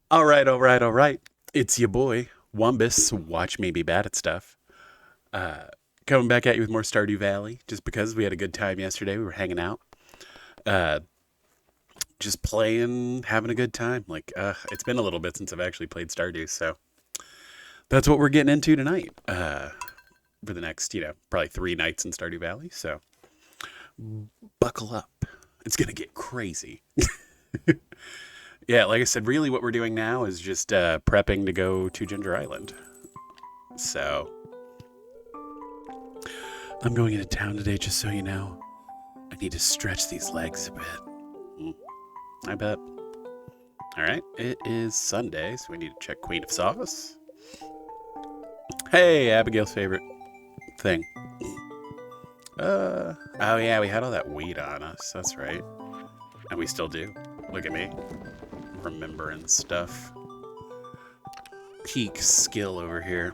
All right, all right, all right. It's your boy, Wumbus. Watch me be bad at stuff. Uh, Coming back at you with more Stardew Valley, just because we had a good time yesterday. We were hanging out, uh, just playing, having a good time. It's been a little bit since I've actually played Stardew, so that's what we're getting into tonight. For the next, probably 3 nights in Stardew Valley. So buckle up. It's gonna get crazy. Yeah, like I said, really what we're doing now is just prepping to go to Ginger Island. So I'm going into town today, just so you know. I need to stretch these legs a bit. Mm, I bet. All right, it is Sunday, so we need to check Queen of Sauce. Hey, Abigail's favorite thing. Oh yeah, we had all that weed on us. That's right, and we still do. Look at me, remembering stuff. Peak skill over here.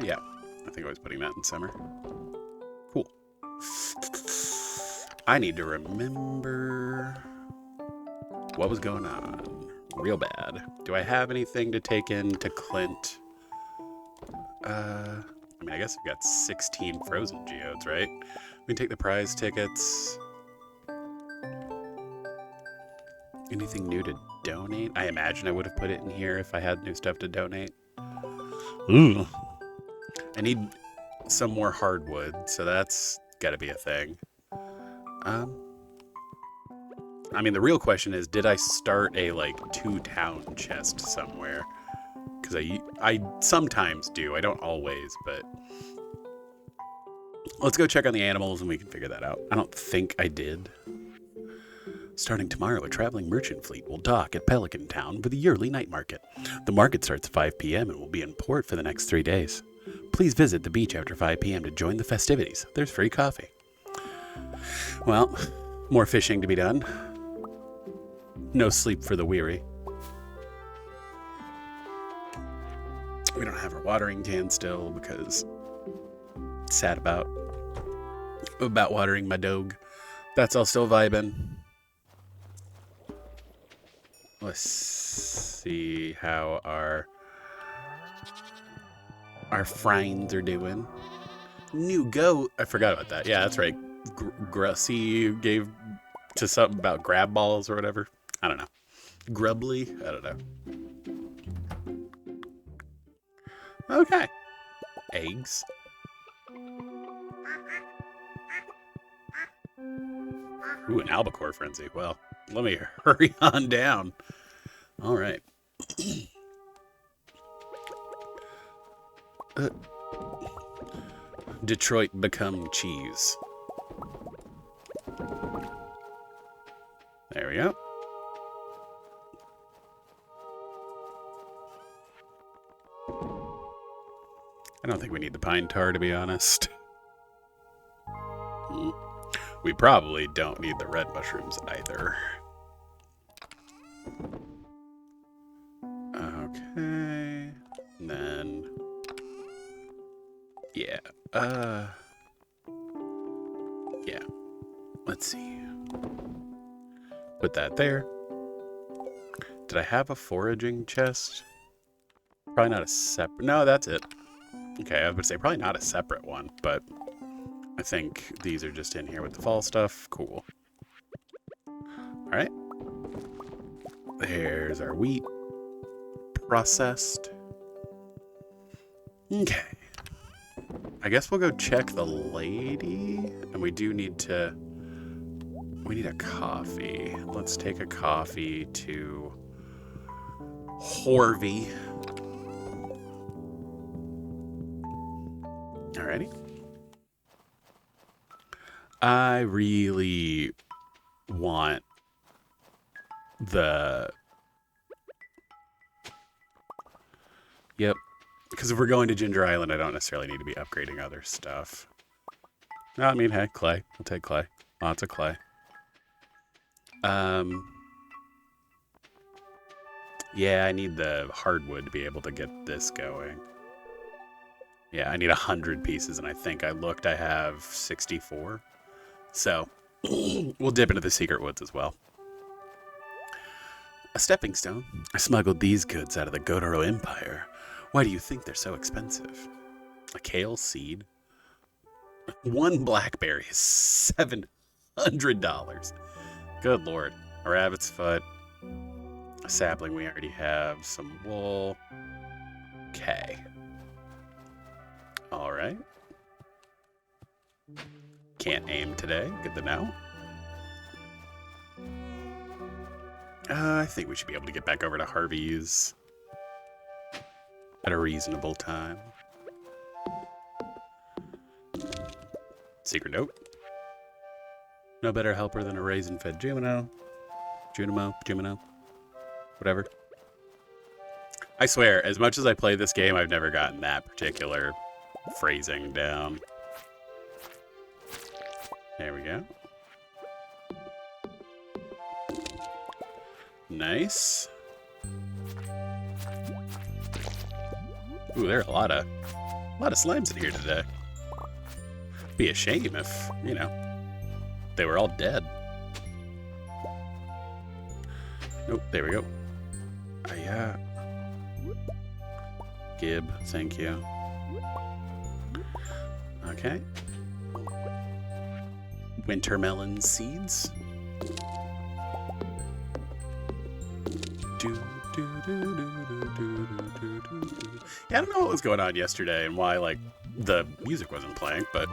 Yeah. I think I was putting that in summer. Cool. I need to remember what was going on. Real bad. Do I have anything to take in to Clint? I guess I've got 16 frozen geodes, right? We can take the prize tickets. Anything new to donate? I imagine I would have put it in here if I had new stuff to donate. Ooh. I need some more hardwood, so that's gotta be a thing. The real question is, did I start a, 2-town chest somewhere? Because I sometimes do. I don't always, but... Let's go check on the animals and we can figure that out. I don't think I did. Starting tomorrow, a traveling merchant fleet will dock at Pelican Town for the yearly night market. The market starts at 5 p.m. and will be in port for the next 3 days. Please visit the beach after 5 p.m. to join the festivities. There's free coffee. Well, more fishing to be done. No sleep for the weary. We don't have our watering can still because sad about watering my dog. That's all still vibing. Let's see how our friends are doing. New goat. I forgot about that. Yeah, that's right. Grussy gave to something about grab balls or whatever. I don't know. Grubbly? I don't know. Okay. Eggs. Ooh, an albacore frenzy. Well, let me hurry on down. All right. Detroit become cheese. There we go. I don't think we need the pine tar, to be honest. We probably don't need the red mushrooms either. Okay. And then... Yeah. Yeah. Let's see. Put that there. Did I have a foraging chest? Probably not a separate... No, that's it. Okay, I was going to say probably not a separate one, but I think these are just in here with the fall stuff. Cool. Alright. There's our wheat. Processed. Okay. I guess we'll go check the lady. And we do need to... We need a coffee. Let's take a coffee to Horvey. Alrighty. I really want the... Yep. Because if we're going to Ginger Island, I don't necessarily need to be upgrading other stuff. No, I mean, hey, clay. I'll take clay. Lots of clay. Yeah, I need the hardwood to be able to get this going. Yeah, I need 100 pieces, and I think I looked, I have 64. So, we'll dip into the secret woods as well. A stepping stone. I smuggled these goods out of the Godoro Empire. Why do you think they're so expensive? A kale seed. One blackberry is $700. Good lord. A rabbit's foot. A sapling we already have. Some wool. Okay. Alright. Can't aim today. Good to know. I think we should be able to get back over to Harvey's at a reasonable time. Secret note. No better helper than a raisin-fed Junimo. Whatever. I swear, as much as I play this game, I've never gotten that particular phrasing down. There we go. Nice. Ooh, there are a lot of slimes in here today. Be a shame if, you know, they were all dead. Nope, there we go. Yeah. Gib, thank you. Okay. Wintermelon seeds. Yeah, I don't know what was going on yesterday and why, like, the music wasn't playing, but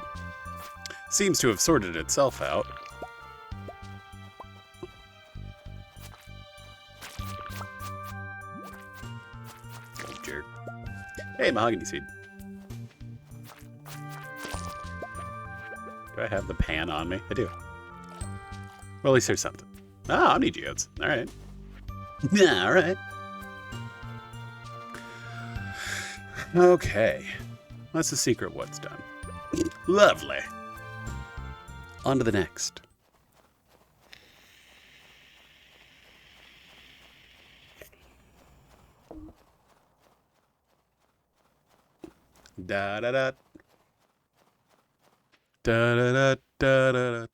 seems to have sorted itself out. Oh, jerk. Hey, mahogany seed. Do I have the pan on me? I do. Well, at least there's something. Oh, I need geodes. All right. Yeah, all right. Okay. That's the secret what's done. Lovely. On to the next. Da da da. Da da da da da da.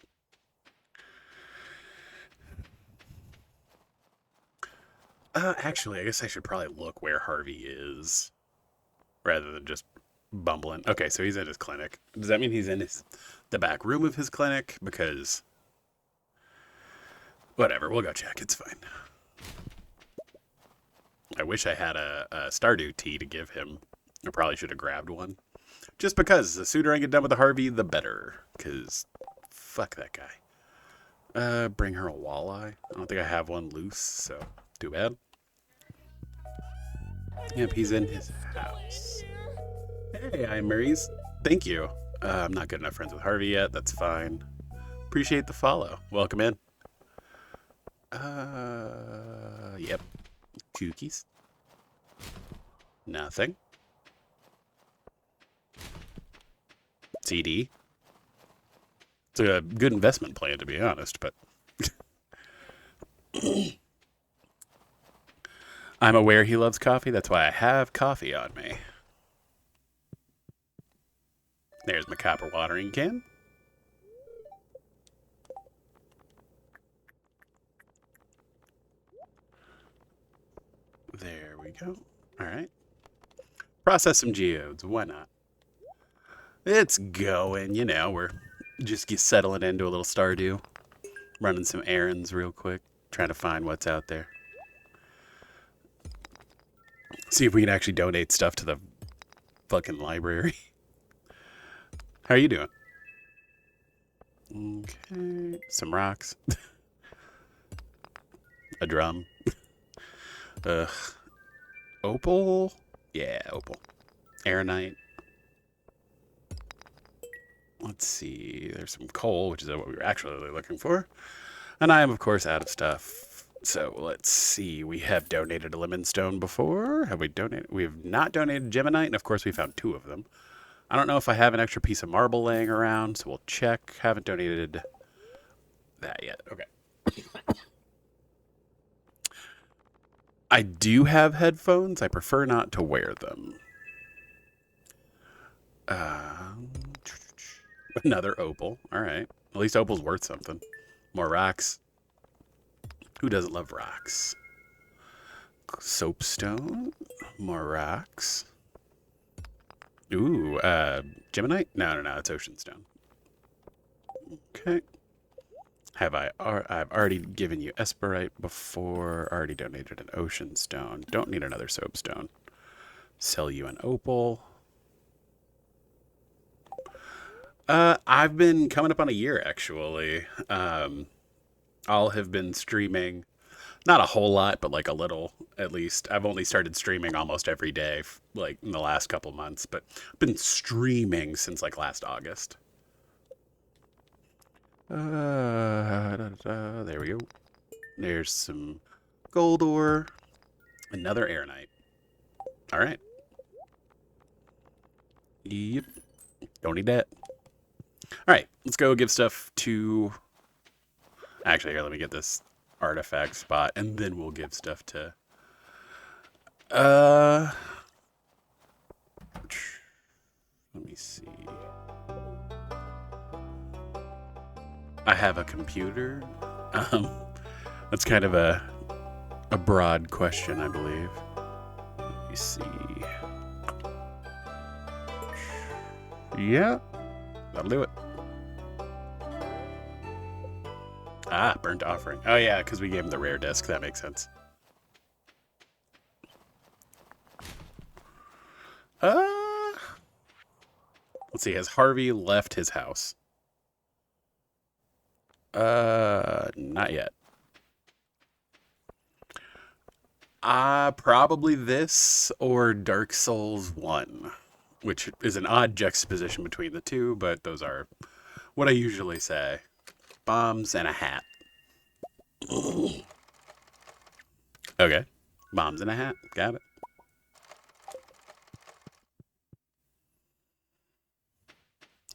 Actually, I guess I should probably look where Harvey is rather than just bumbling. Okay, so he's in his clinic. Does that mean he's in the back room of his clinic? Because whatever, we'll go check. It's fine. I wish I had a Stardew tea to give him. I probably should have grabbed one. Just because the sooner I get done with the Harvey, the better. Because fuck that guy. Bring her a walleye. I don't think I have one loose, so too bad. Yep, he's in his house. Hey, I'm Maurice. Thank you. I'm not good enough friends with Harvey yet. That's fine. Appreciate the follow. Welcome in. Yep. Cookies. Nothing. CD. It's a good investment plan, to be honest, but I'm aware he loves coffee. That's why I have coffee on me. There's my copper watering can. There we go. All right. Process some geodes. Why not? It's going. You know, we're just settling into a little Stardew. Running some errands real quick. Trying to find what's out there. See if we can actually donate stuff to the fucking library. How are you doing? Okay. Some rocks. A drum. Ugh. Opal? Yeah, opal. Aeronite. Let's see. There's some coal, which is what we were actually looking for. And I am, of course, out of stuff. So let's see. We have donated a lemon stone before. Have we donated? We have not donated geminite, and of course we found 2 of them. I don't know if I have an extra piece of marble laying around, so we'll check. Haven't donated that yet. Okay. I do have headphones. I prefer not to wear them. Another opal. All right. At least opal's worth something. More rocks. Who doesn't love rocks? Soapstone. More rocks. Ooh, Geminite? No, it's ocean stone. Okay. I've already given you Esperite before. Already donated an ocean stone. Don't need another soapstone. Sell you an opal. I've been coming up on a year actually. I'll have been streaming, not a whole lot, but like a little at least. I've only started streaming almost every day, like in the last couple months, but I've been streaming since like last August. There we go. There's some gold ore, another airnite. All right. Yep. Don't need that. All right, let's go give stuff to. Actually, here, let me get this artifact spot, and then we'll give stuff to. Let me see. I have a computer. Um, that's kind of a broad question, I believe. Let me see. Yeah, that'll do it. Ah, burnt offering. Oh yeah, because we gave him the rare disc. That makes sense. Let's see. Has Harvey left his house? Not yet. Probably this or Dark Souls 1, which is an odd juxtaposition between the two, but those are what I usually say. Bombs and a hat. Okay. Bombs and a hat. Got it.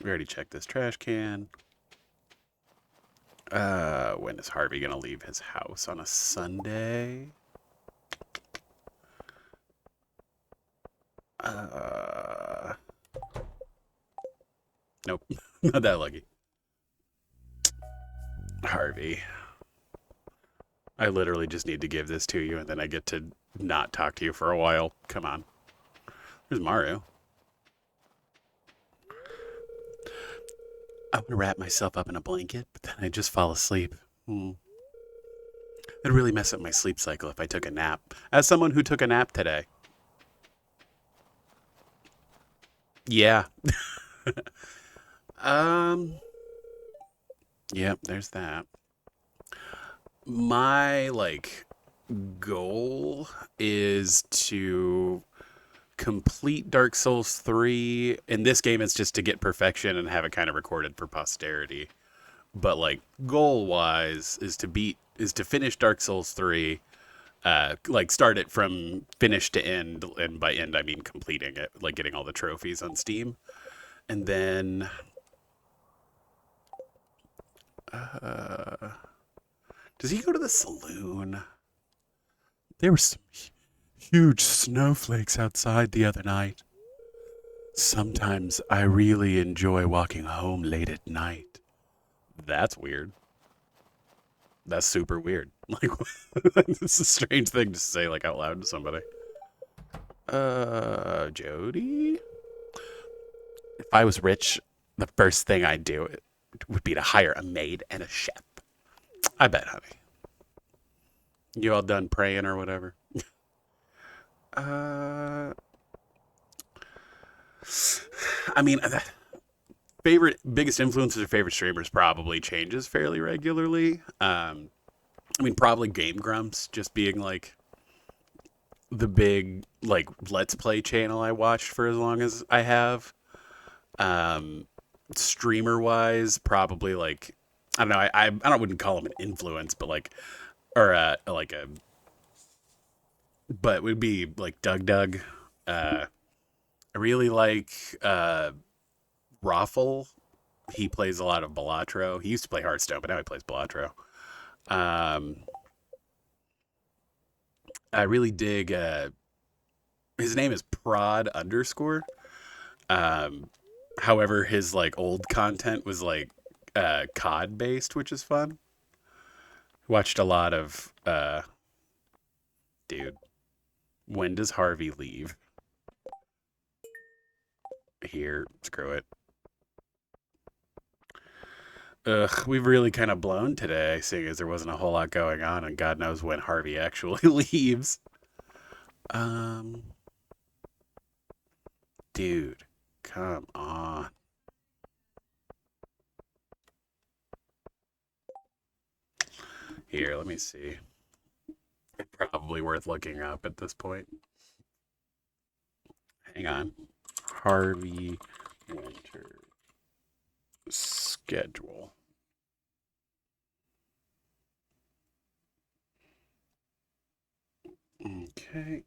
We already checked this trash can. When is Harvey gonna leave his house? On a Sunday? Nope. Not that lucky. Harvey. I literally just need to give this to you and then I get to not talk to you for a while. Come on. There's Mario. I would wrap myself up in a blanket, but then I just fall asleep. It'd really mess up my sleep cycle if I took a nap. As someone who took a nap today. Yeah. Yep, there's that. My goal is to complete Dark Souls 3. In this game it's just to get perfection and have it kind of recorded for posterity. But goal wise is to finish Dark Souls 3, start it from finish to end, and by end I mean completing it, like getting all the trophies on Steam. And then does he go to the saloon? There were some huge snowflakes outside the other night. Sometimes I really enjoy walking home late at night. That's weird. That's super weird. It's a strange thing to say out loud to somebody. Jody? If I was rich, the first thing I'd do would be to hire a maid and a chef. I bet, honey. You all done praying or whatever? I mean, biggest influences or favorite streamers probably changes fairly regularly. I mean, probably Game Grumps just being the big Let's Play channel I watched for as long as I have. Streamer wise, probably I don't know. I wouldn't call him an influence, but but it would be Doug. I really like Raffle. He plays a lot of Balatro. He used to play Hearthstone, but now he plays Balatro. I really dig. His name is Prod underscore. However, his old content was COD based, which is fun. Watched a lot of dude. When does Harvey leave? Here, screw it. Ugh, we've really kind of blown today, seeing as there wasn't a whole lot going on, and God knows when Harvey actually leaves. Um, dude, come on. Here, let me see. Probably worth looking up at this point. Hang on. Harvey Winter schedule. Okay.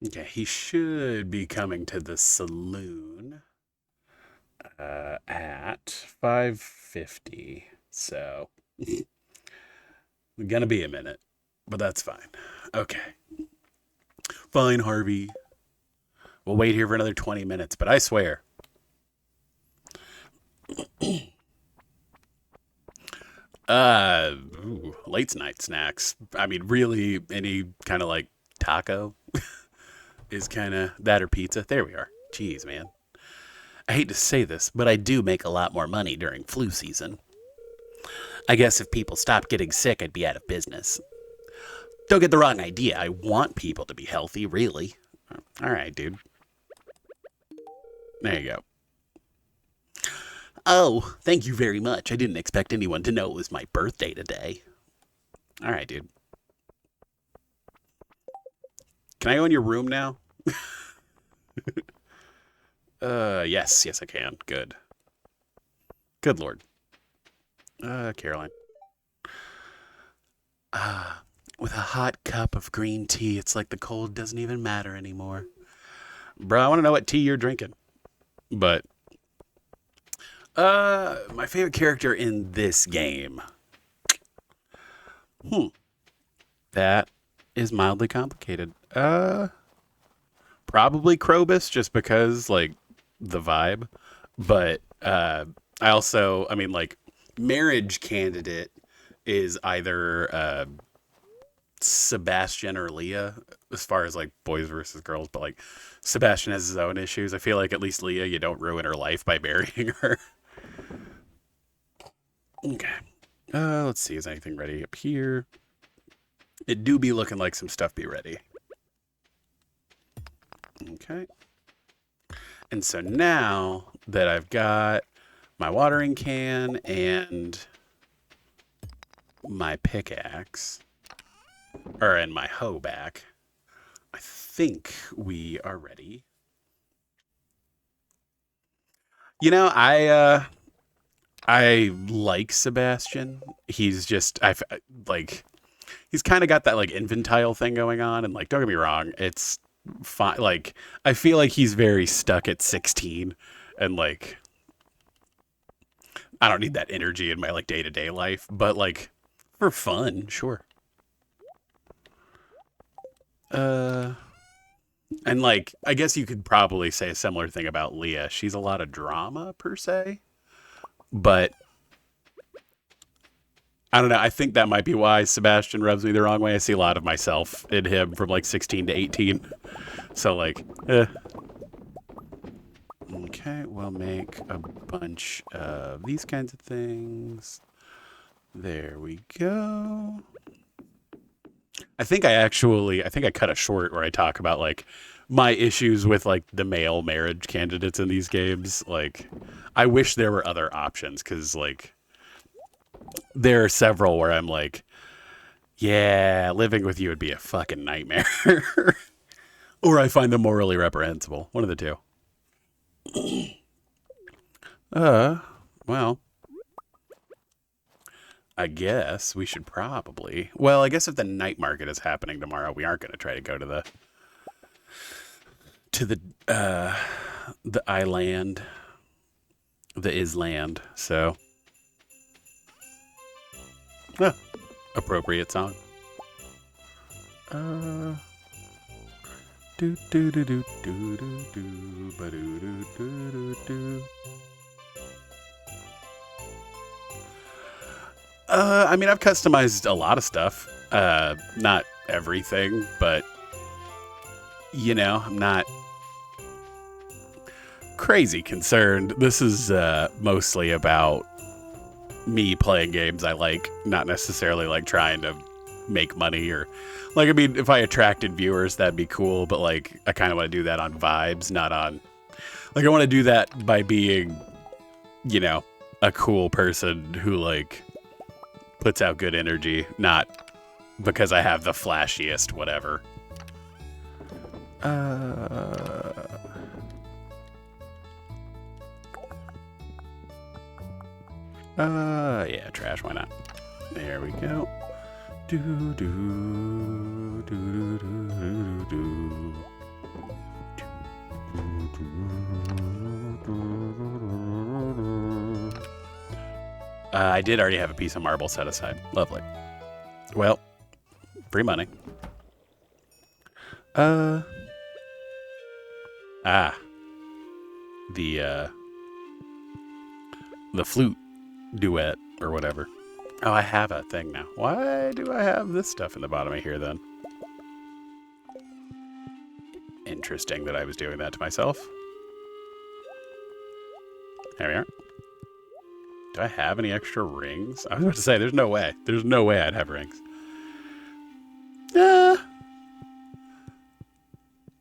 Okay, he should be coming to the saloon at 5:50. So, gonna be a minute, but that's fine. Okay. Fine, Harvey. We'll wait here for another 20 minutes, but I swear. Late night snacks. I mean, really, any kind of like taco is kind of that or pizza. There we are. Jeez, man. I hate to say this, but I do make a lot more money during flu season. I guess if people stopped getting sick, I'd be out of business. Don't get the wrong idea. I want people to be healthy, really. All right, dude. There you go. Oh, thank you very much. I didn't expect anyone to know it was my birthday today. All right, dude. Can I go in your room now? Yes, I can. Good. Good lord. Caroline. Ah, with a hot cup of green tea, it's like the cold doesn't even matter anymore. Bro, I want to know what tea you're drinking. But, my favorite character in this game. That is mildly complicated. Probably Krobus, just because, like, the vibe. But, I mean, like, marriage candidate is either, Sebastian or Leah, as far as like boys versus girls, but like Sebastian has his own issues. I feel like at least Leah, you don't ruin her life by marrying her. Okay. Let's see. Is anything ready up here? It do be looking like some stuff be ready. Okay. And so now that I've got my watering can and my pickaxe, and my hoe back, I think we are ready. You know, I like Sebastian. He's just I like he's kind of got that like infantile thing going on, and like don't get me wrong, it's fine. Like I feel like he's very stuck at 16, and like I don't need that energy in my like day to day life, but like for fun, sure. Uh, and like I guess you could probably say a similar thing about Leah. She's a lot of drama per se, but I don't know. I think that might be why Sebastian rubs me the wrong way. I see a lot of myself in him from like 16 to 18. So, like, eh. Okay, we'll make a bunch of these kinds of things. There we go. I think I cut a short where I talk about like my issues with like the male marriage candidates in these games. Like, I wish there were other options because like there are several where I'm like, yeah, living with you would be a fucking nightmare. Or I find them morally reprehensible. One of the two. Uh, well, I guess we should probably. Well, I guess if the night market is happening tomorrow, we aren't going to try to go to the the island, the island. So Huh. Appropriate song. Do do do do do do do ba do do do do do. I mean, I've customized a lot of stuff. Not everything, but you know, I'm not crazy concerned. This is mostly about me playing games I like, not necessarily like trying to make money or like, I mean, if I attracted viewers, that'd be cool, but like, I kind of want to do that on vibes, not on, like, I want to do that by being, you know, a cool person who like puts out good energy, not because I have the flashiest whatever. Yeah, trash, why not? There we go. Do do do do do do do. I did already have a piece of marble set aside. Lovely. Well, free money. The flute duet or whatever. Oh, I have a thing now. Why do I have this stuff in the bottom of here then? Interesting that I was doing that to myself. There we are. Do I have any extra rings? I was about to say, there's no way. There's no way I'd have rings.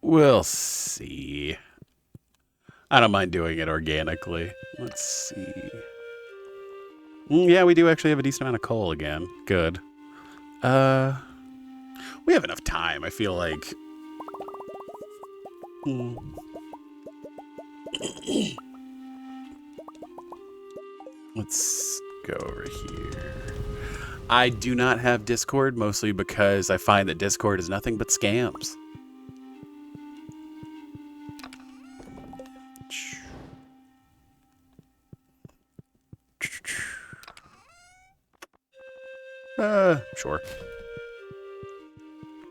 We'll see. I don't mind doing it organically. Let's see. Yeah, we do actually have a decent amount of coal again. Good. We have enough time, I feel like. Let's go over here. I do not have Discord, mostly because I find that Discord is nothing but scams. Sure.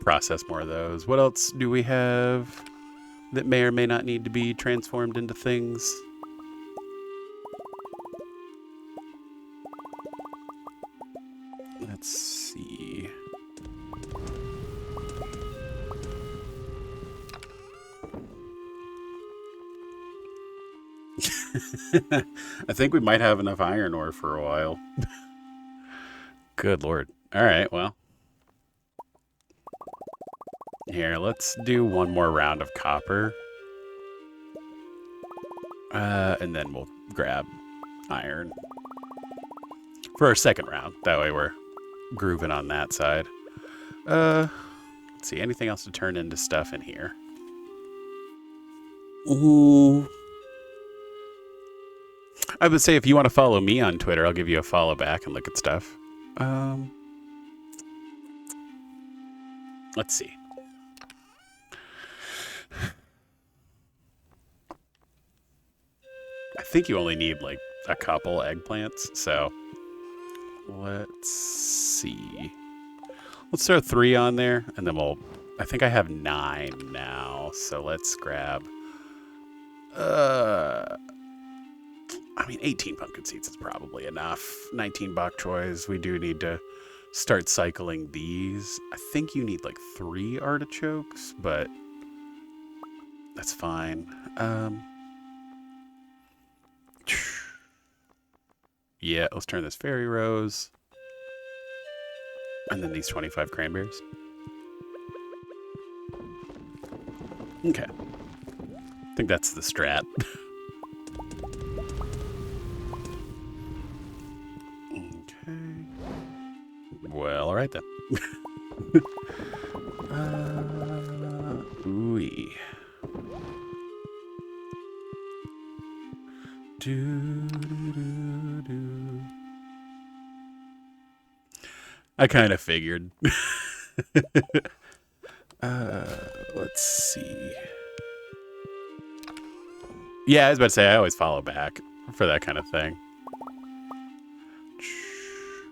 Process more of those. What else do we have that may or may not need to be transformed into things? Let's see. I think we might have enough iron ore for a while. Good Lord. All right, well. Here, let's do one more round of copper. And then we'll grab iron for our second round. That way we're grooving on that side. Let's see, anything else to turn into stuff in here? Ooh. I would say if you want to follow me on Twitter, I'll give you a follow back and look at stuff. Let's see. I think you only need like a couple eggplants, so let's see. Let's throw 3 on there, and then we'll... I think I have 9 now, so let's grab... I mean, 18 pumpkin seeds is probably enough. 19 bok choys. We do need to start cycling these. I think you need like 3 artichokes, but that's fine. Yeah, let's turn this fairy rose. And then these 25 cranberries. Okay. I think that's the strat. Okay. Well, alright then. Ooh-wee. Do. I kind of figured. Let's see. Yeah, I was about to say, I always follow back for that kind of thing.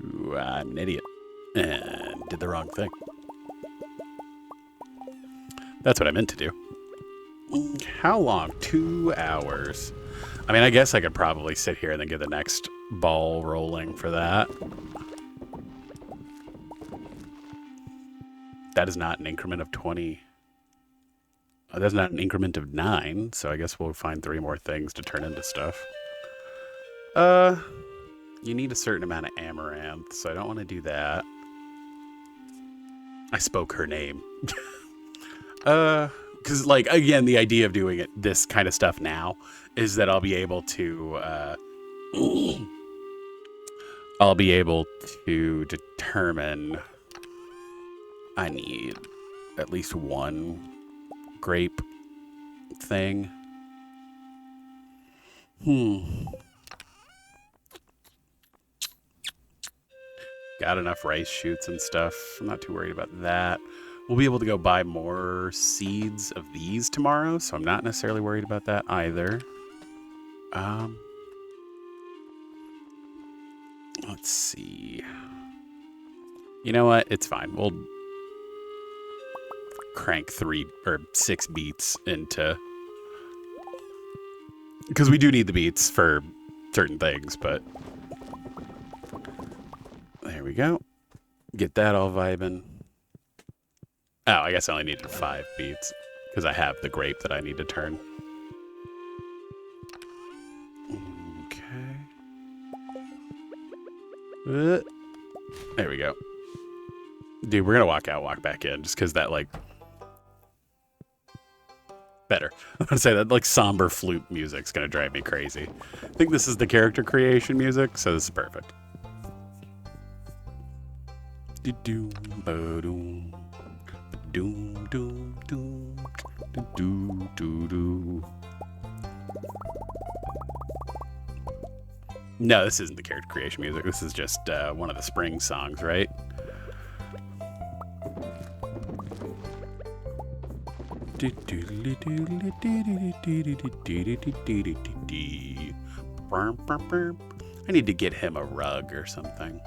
I'm an idiot. And did the wrong thing. That's what I meant to do. How long? 2 hours. I mean, I guess I could probably sit here and then get the next ball rolling for that. That is not an increment of 20. That's not an increment of 9, so I guess we'll find 3 more things to turn into stuff. You need a certain amount of amaranth, so I don't want to do that. I spoke her name. Because, like, again, the idea of doing this kind of stuff now is that I'll be able to, determine I need at least 1 grape thing. Got enough rice shoots and stuff. I'm not too worried about that. We'll be able to go buy more seeds of these tomorrow, so I'm not necessarily worried about that either. Let's see. You know what? It's fine. We'll crank 3 or 6 beets into... Because we do need the beets for certain things, but... There we go. Get that all vibing. Oh, I guess I only needed 5 beets because I have the grape that I need to turn. Okay. There we go. Dude, we're going to walk out, walk back in just because that, like... Better. I'm going to say that, like, somber flute music's going to drive me crazy. I think this is the character creation music, so this is perfect. No, this isn't the character creation music. This is just one of the spring songs, right? I need to get him a rug or something.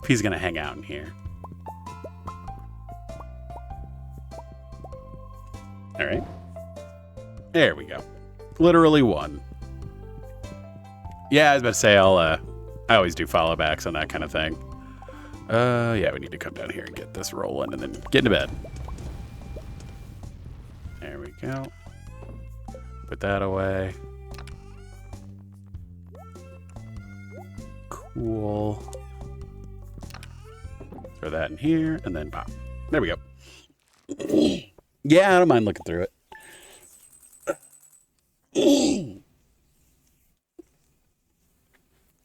If he's going to hang out in here. All right. There we go. Literally 1. Yeah, I was about to say I always do follow backs on that kind of thing. Yeah, we need to come down here and get this rolling and then get into bed. There we go. Put that away. Cool. Throw that in here and then pop. There we go. Yeah, I don't mind looking through it.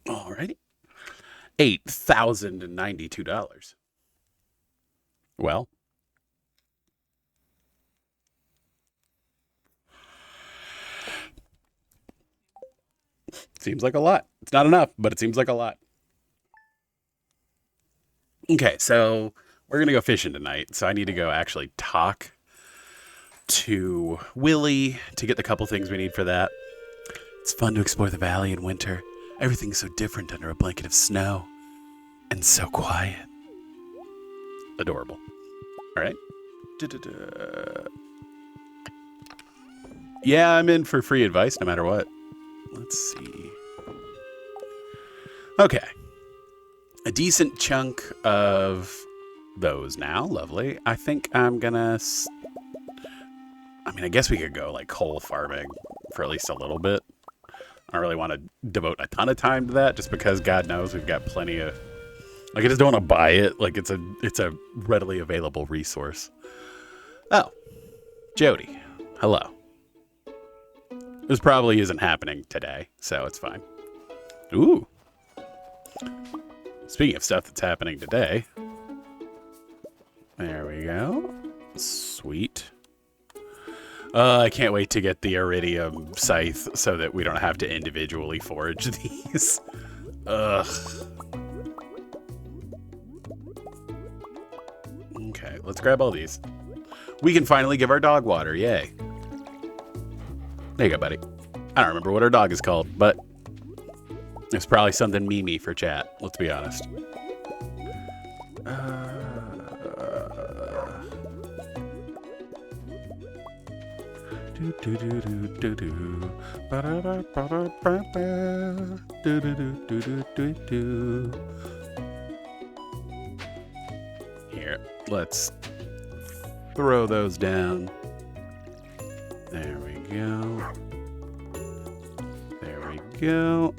Alrighty. $8,092. Well. Seems like a lot. It's not enough, but it seems like a lot. Okay, so we're going to go fishing tonight. So I need to go actually talk to Willie to get the couple things we need for that. It's fun to explore the valley in winter. Everything's so different under a blanket of snow. And so quiet. Adorable. All right. Yeah, I'm in for free advice no matter what. Let's see. Okay. A decent chunk of those now. Lovely. I think I'm gonna... I mean, I guess we could go like coal farming for at least a little bit. I don't really want to devote a ton of time to that just because God knows we've got plenty of... Like, I just don't want to buy it. Like, it's a readily available resource. Oh. Jody. Hello. This probably isn't happening today, so it's fine. Ooh. Speaking of stuff that's happening today. There we go. Sweet. I can't wait to get the iridium scythe so that we don't have to individually forage these. Ugh. Okay, let's grab all these. We can finally give our dog water. Yay. There you go, buddy. I don't remember what our dog is called, but It's probably something memey for chat. Let's be honest. Here, let's throw those down. There we go. There we go.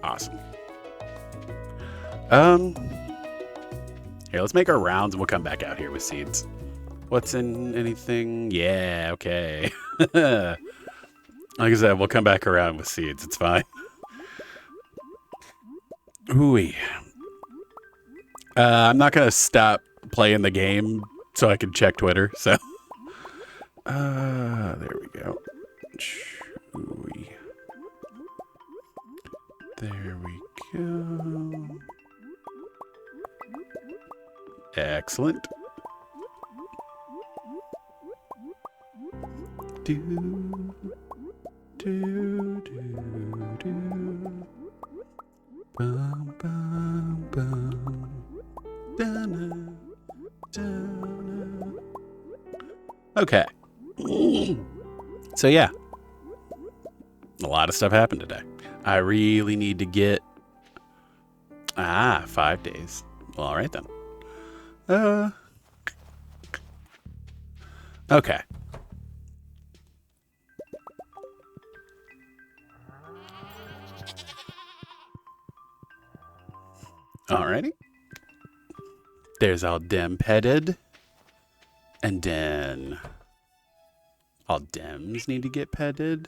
Awesome. Here, let's make our rounds and we'll come back out here with seeds. What's in anything? Yeah, okay. Like I said, we'll come back around with seeds. It's fine. Ooh-wee. I'm not going to stop playing the game so I can check Twitter, so. There we go. Ooh-wee. There we go. Excellent. Do, do, do, do. Bum, bum, bum. Da-na, da-na. Okay. So yeah. A lot of stuff happened today. I really need to get 5 days. Well, all right then. Okay. Alrighty. There's all dem petted. And then all dems need to get petted.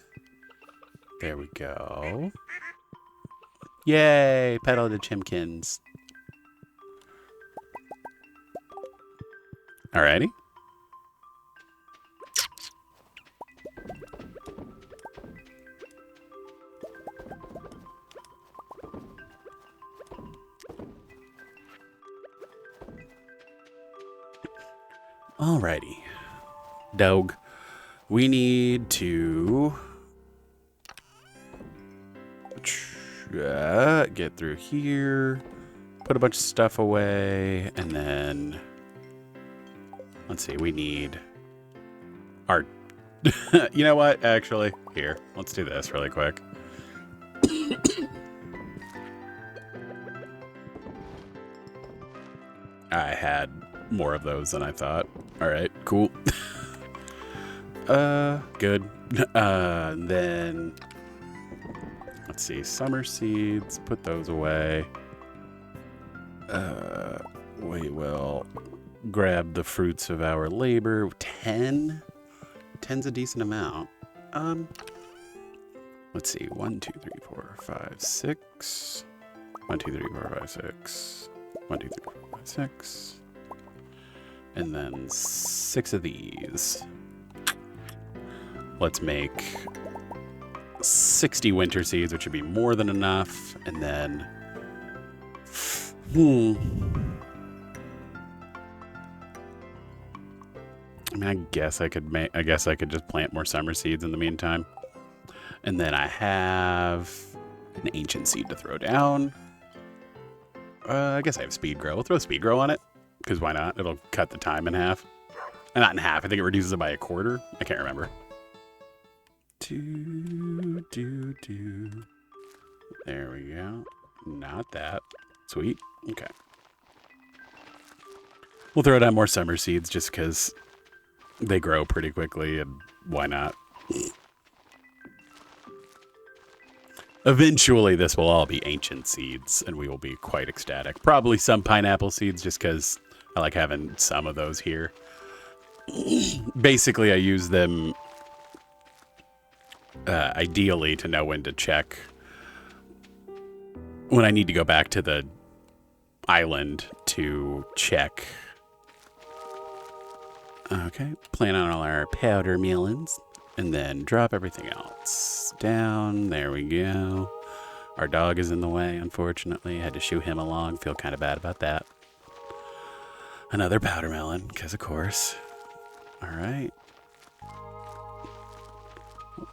There we go. Yay, petted the chimkins. Alrighty. Alrighty. Dog. We need to get through here, put a bunch of stuff away, and then let's see, we need our you know what, actually, here, let's do this really quick. I had more of those than I thought. All right, cool. Good. Then let's see, summer seeds, put those away. We will grab the fruits of our labor. 10? 10's a decent amount. Let's see, 1, 2, 3, 4, 5, 6. 1, 2, 3, 4, 5, 6. 1, 2, 3, 4, 5, 6. And then 6 of these. Let's make 60 winter seeds, which would be more than enough. And then, I mean, I guess I could just plant more summer seeds in the meantime. And then I have an ancient seed to throw down. I guess I have speed grow. We'll throw speed grow on it, because why not? It'll cut the time in half. And not in half. I think it reduces it by a quarter. I can't remember. There we go. Not that. Sweet. Okay. We'll throw down more summer seeds just because they grow pretty quickly, and why not? Eventually, this will all be ancient seeds, and we will be quite ecstatic. Probably some pineapple seeds, just because I like having some of those here. Basically, I use them ideally to know when to check when I need to go back to the island to check. Okay, plant on all our powder melons. And then drop everything else down. There we go. Our dog is in the way, unfortunately. I had to shoo him along. Feel kind of bad about that. Another powder melon, because of course. All right.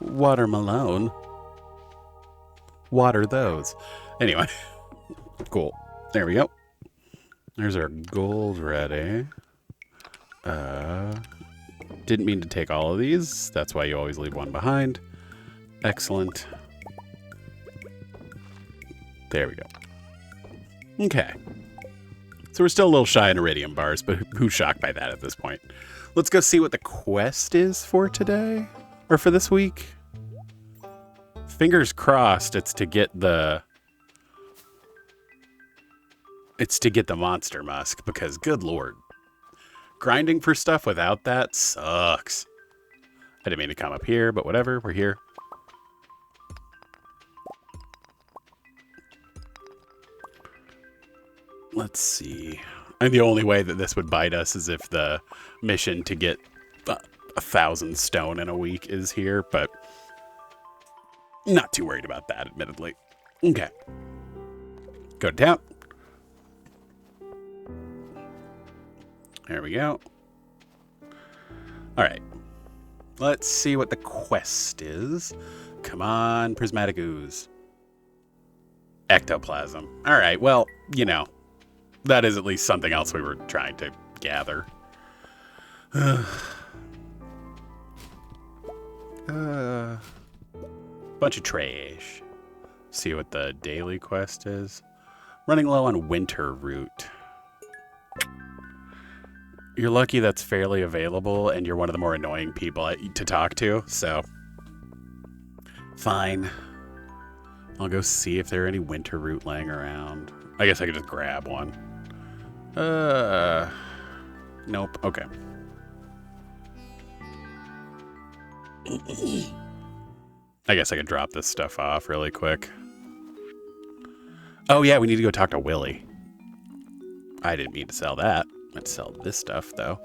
Watermelon. water those. Anyway, cool. There we go. There's our gold ready. Didn't mean to take all of these. That's why you always leave one behind. Excellent. There we go. Okay. So we're still a little shy in iridium bars, but who's shocked by that at this point? Let's go see what the quest is for today. Or for this week. Fingers crossed it's to get the... It's to get the monster musk, because good lord. Grinding for stuff without that sucks. I didn't mean to come up here, but whatever, we're here. Let's see. And the only way that this would bite us is if the mission to get 1,000 stone in a week is here, but not too worried about that, admittedly. Okay. Go to town. There we go. All right. Let's see what the quest is. Come on, prismatic ooze. Ectoplasm. All right, well, you know, that is at least something else we were trying to gather. Bunch of trash. See what the daily quest is. Running low on winter root. You're lucky that's fairly available, and you're one of the more annoying people to talk to, so... Fine. I'll go see if there are any winter root laying around. I guess I could just grab one. Nope. Okay. I guess I could drop this stuff off really quick. Oh, yeah, we need to go talk to Willie. I didn't mean to sell that. Let's sell this stuff, though.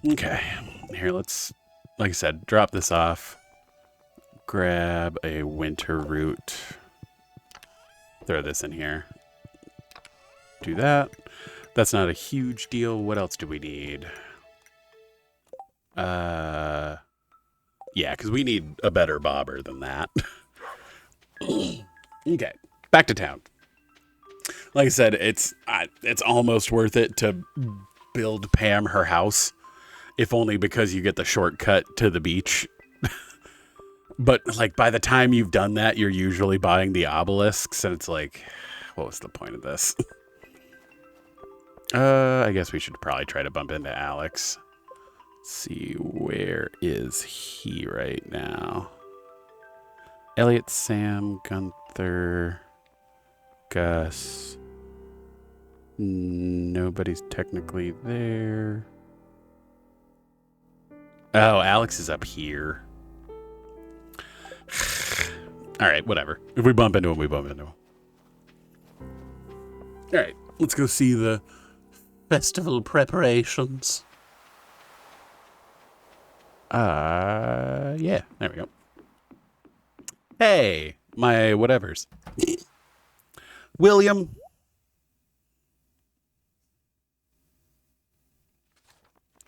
Okay. Here, let's, like I said, drop this off. Grab a winter root. Throw this in here. Do that. That's not a huge deal. What else do we need? Yeah, because we need a better bobber than that. Okay. Back to town. Like I said, it's almost worth it to build Pam her house, if only because you get the shortcut to the beach. But like by the time you've done that, you're usually buying the obelisks, and it's like, what was the point of this? I guess we should probably try to bump into Alex. Let's see, where is he right now? Elliot, Sam, Gunther, Gus. Nobody's technically there. Oh, Alex is up here. All right, whatever. If we bump into him, we bump into him. All right, let's go see the festival preparations. Yeah, there we go. Hey, my whatevers. William.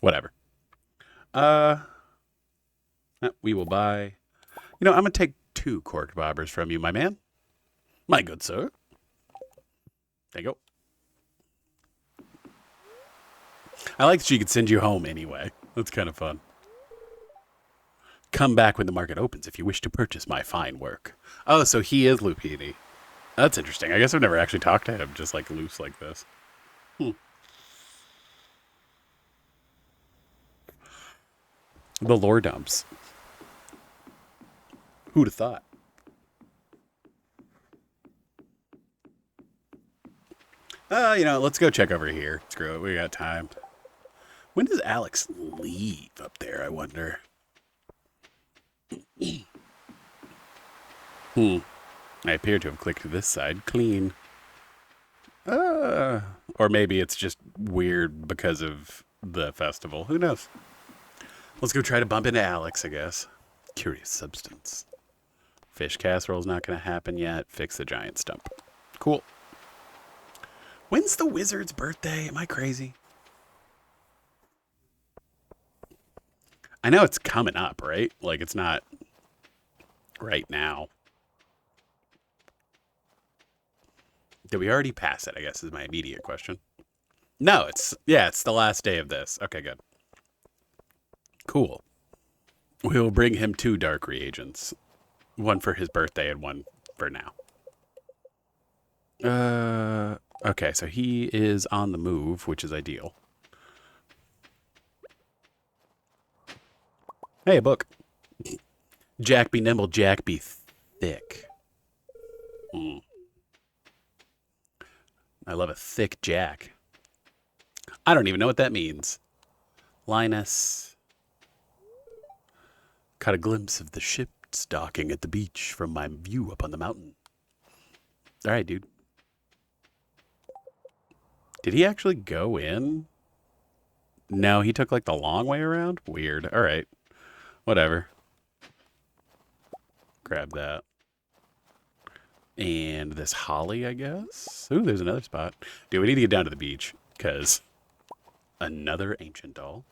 Whatever. We will buy. You know, I'm going to take 2 corked bobbers from you, my man. My good sir. There you go. I like that she could send you home anyway. That's kind of fun. Come back when the market opens if you wish to purchase my fine work. Oh, so he is Lupini. That's interesting. I guess I've never actually talked to him just like loose like this. The lore dumps. Who'd have thought? You know, let's go check over here. Screw it, we got time. When does Alex leave up there, I wonder? I appear to have clicked to this side. Clean. Or maybe it's just weird because of the festival. Who knows? Let's go try to bump into Alex, I guess. Curious substance. Fish casserole's not going to happen yet. Fix the giant stump. Cool. When's the wizard's birthday? Am I crazy? I know it's coming up, right? Like, it's not right now. Did we already pass it, I guess, is my immediate question. No, it's the last day of this. Okay, good. Cool. We will bring him 2 dark reagents. One for his birthday and one for now. Okay, so he is on the move, which is ideal. Hey, a book. Jack be nimble, Jack be thick. I love a thick Jack. I don't even know what that means. Linus. Caught a glimpse of the ships docking at the beach from my view up on the mountain. All right, dude. Did he actually go in? No, he took like the long way around? Weird. All right. Whatever. Grab that. And this holly, I guess. Ooh, there's another spot. Dude, we need to get down to the beach because another ancient doll.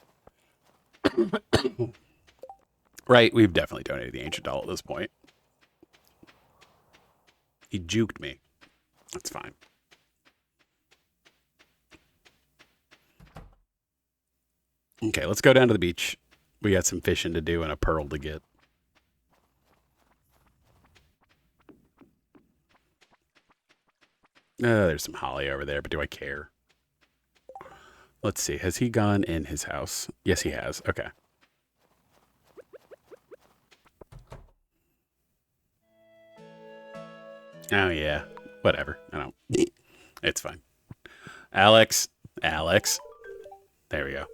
Right, we've definitely donated the ancient doll at this point. He juked me. That's fine. Okay, let's go down to the beach. We got some fishing to do and a pearl to get. There's some holly over there, but do I care? Let's see. Has he gone in his house? Yes, he has. Okay. Oh, yeah. Whatever. I don't. It's fine. Alex. Alex. There we go.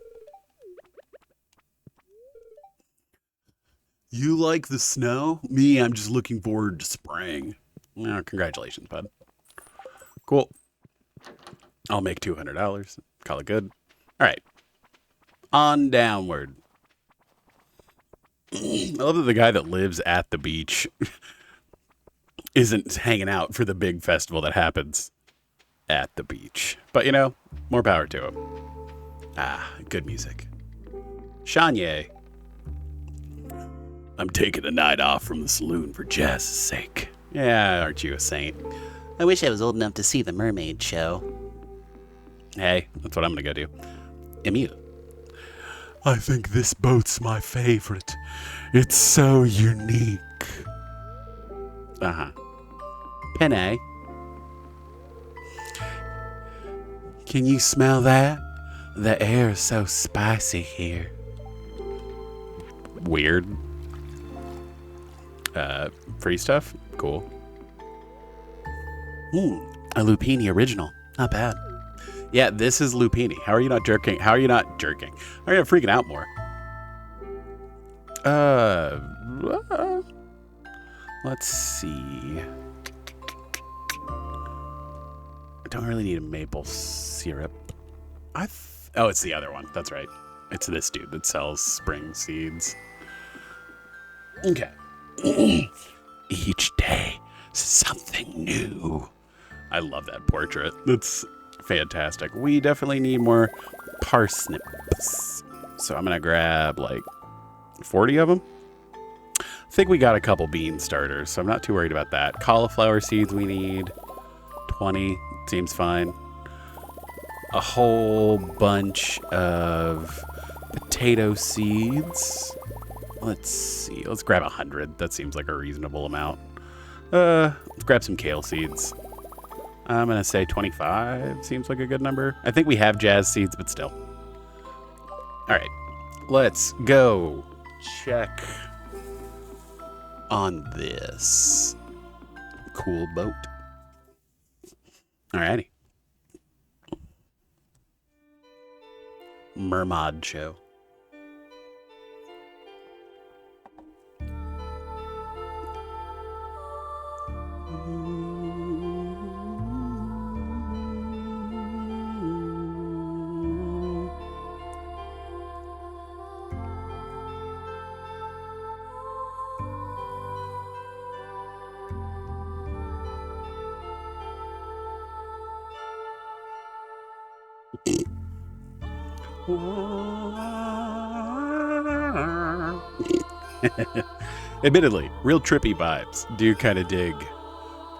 You like the snow? Me, I'm just looking forward to spring. Oh, congratulations, bud. Cool. I'll make $200. Call it good. All right. On downward. I love that the guy that lives at the beach isn't hanging out for the big festival that happens at the beach. But, you know, more power to him. Ah, good music. Shanye. I'm taking a night off from the saloon for Jazz's sake. Yeah, aren't you a saint? I wish I was old enough to see the mermaid show. Hey, that's what I'm gonna go do. Emil. I think this boat's my favorite. It's so unique. Uh-huh. Penne. Can you smell that? The air is so spicy here. Weird. Free stuff? Cool. A Lupini original. Not bad. Yeah, this is Lupini. How are you not jerking? How are you not jerking? How are you not freaking out more? Let's see. I don't really need a maple syrup. Oh, it's the other one. That's right. It's this dude that sells spring seeds. Okay. Each day, something new. I love that portrait. That's fantastic. We definitely need more parsnips. So I'm going to grab like 40 of them. I think we got a couple bean starters, so I'm not too worried about that. Cauliflower seeds we need 20. Seems fine. A whole bunch of potato seeds. Let's see. Let's grab 100. That seems like a reasonable amount. Let's grab some kale seeds. I'm going to say 25 seems like a good number. I think we have jazz seeds, but still. All right. Let's go check on this cool boat. All righty. Mermaid show. Admittedly, real trippy vibes. Do kind of dig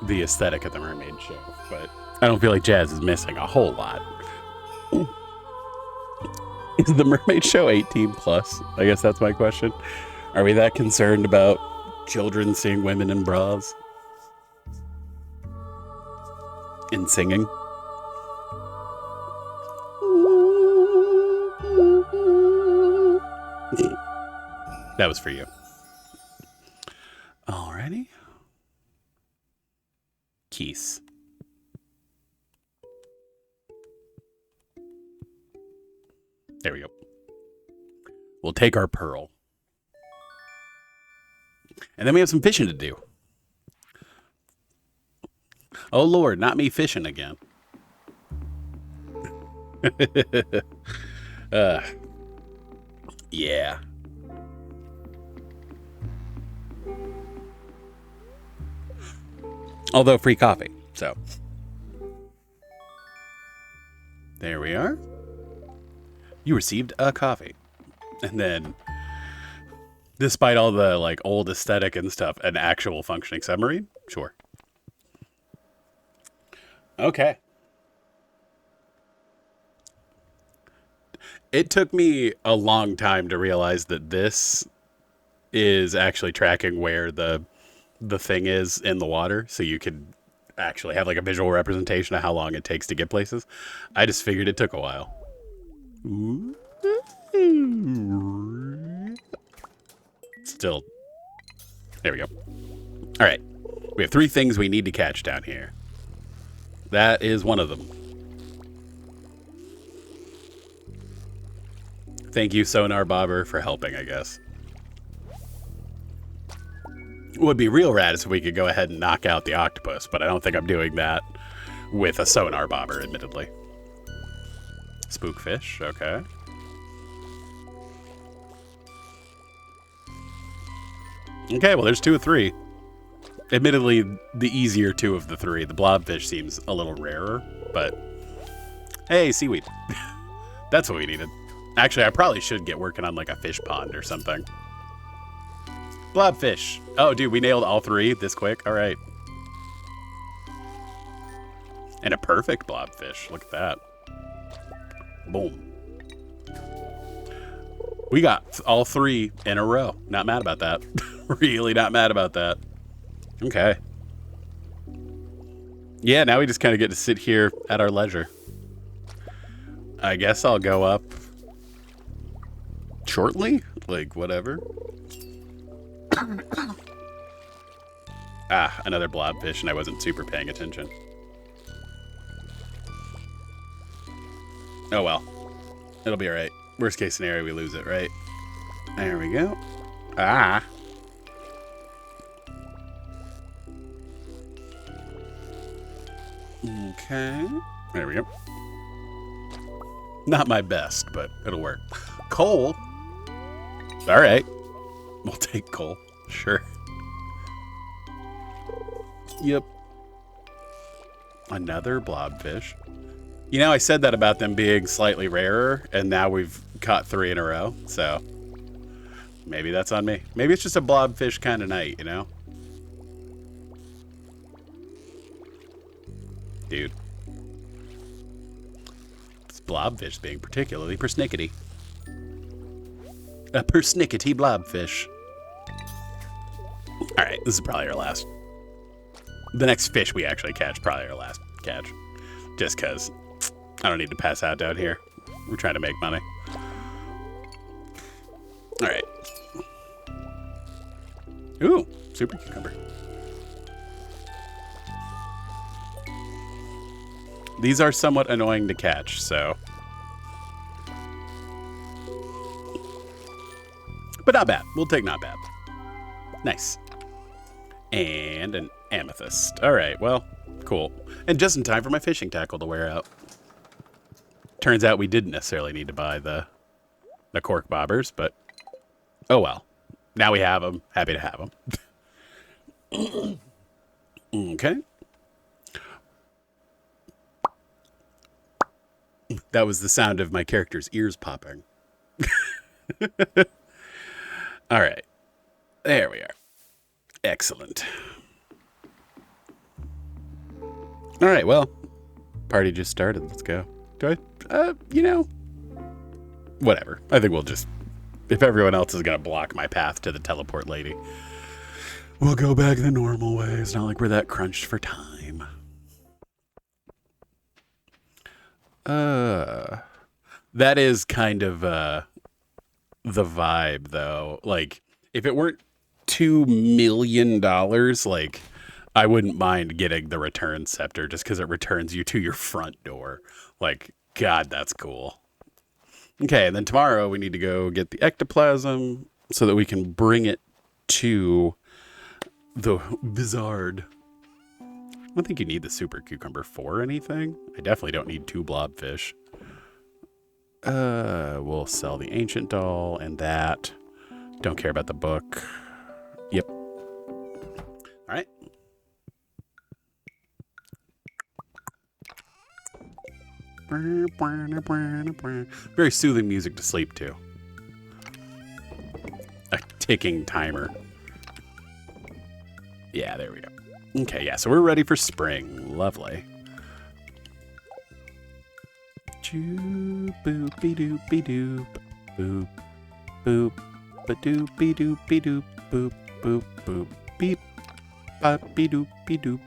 the aesthetic of the mermaid show, but I don't feel like Jazz is missing a whole lot. Is the mermaid show 18 plus? I guess that's my question. Are we that concerned about children seeing women in bras and singing? That was for you. Alrighty. Keys. There we go. We'll take our pearl. And then we have some fishing to do. Oh, Lord, not me fishing again. Yeah. Although free coffee, so. There we are. You received a coffee. And then, despite all the like old aesthetic and stuff, an actual functioning submarine? Sure. Okay. It took me a long time to realize that this is actually tracking where the thing is in the water, so you could actually have like a visual representation of how long it takes to get places. I just figured it took a while. Still, there we go. All right, we have 3 things we need to catch down here. That is one of them. Thank you, Sonar Bobber, for helping, I guess. What would be real rad is if we could go ahead and knock out the octopus, but I don't think I'm doing that with a Sonar Bobber, admittedly. Spookfish, okay. Okay, well, there's 2 of 3. Admittedly, the easier 2 of the 3. The blobfish seems a little rarer, but hey, seaweed. That's what we needed. Actually, I probably should get working on like a fish pond or something. Blobfish. Oh, dude, we nailed all 3 this quick. All right. And a perfect blobfish. Look at that. Boom. We got all 3 in a row. Not mad about that. Really not mad about that. Okay. Yeah, now we just kind of get to sit here at our leisure. I guess I'll go up shortly? Like, whatever. Ah, another blobfish, and I wasn't super paying attention. Oh well. It'll be alright. Worst case scenario, we lose it, right? There we go. Ah. Okay. There we go. Not my best, but it'll work. Coal. All right. We'll take coal. Sure. Yep. Another blobfish. You know, I said that about them being slightly rarer, and now we've caught 3 in a row, so maybe that's on me. Maybe it's just a blobfish kind of night, you know? Dude. This blobfish being particularly persnickety. A persnickety blobfish. Alright, this is probably our last. The next fish we actually catch, probably our last catch. Just because I don't need to pass out down here. We're trying to make money. Alright. Ooh, super cucumber. These are somewhat annoying to catch, so. But not bad. We'll take not bad. Nice. And an amethyst. All right, well, cool. And just in time for my fishing tackle to wear out. Turns out we didn't necessarily need to buy the cork bobbers, but oh well. Now we have them. Happy to have them. Okay. That was the sound of my character's ears popping. All right. There we are. Excellent. All right, well, party just started. Let's go. Do I, whatever. I think we'll just, if everyone else is going to block my path to the teleport lady, we'll go back the normal way. It's not like we're that crunched for time. That is kind of the vibe, though. Like, if it weren't $2 million, like, I wouldn't mind getting the return scepter just because it returns you to your front door. Like, God, that's cool. Okay, and then tomorrow we need to go get the ectoplasm so that we can bring it to the Bizarre. I don't think you need the super cucumber for anything. I definitely don't need 2 blobfish. We'll sell the ancient doll and that. Don't care about the book. Yep. All right. Very soothing music to sleep to. A ticking timer. Yeah, there we go. Okay, yeah, so we're ready for spring. Lovely. Boop-be-doop-be-doop. Boop. Boop. Ba-doop-be-doop-be-doop. Boop. Boop. Boop. Beep. Ba-be-doop-be-doop.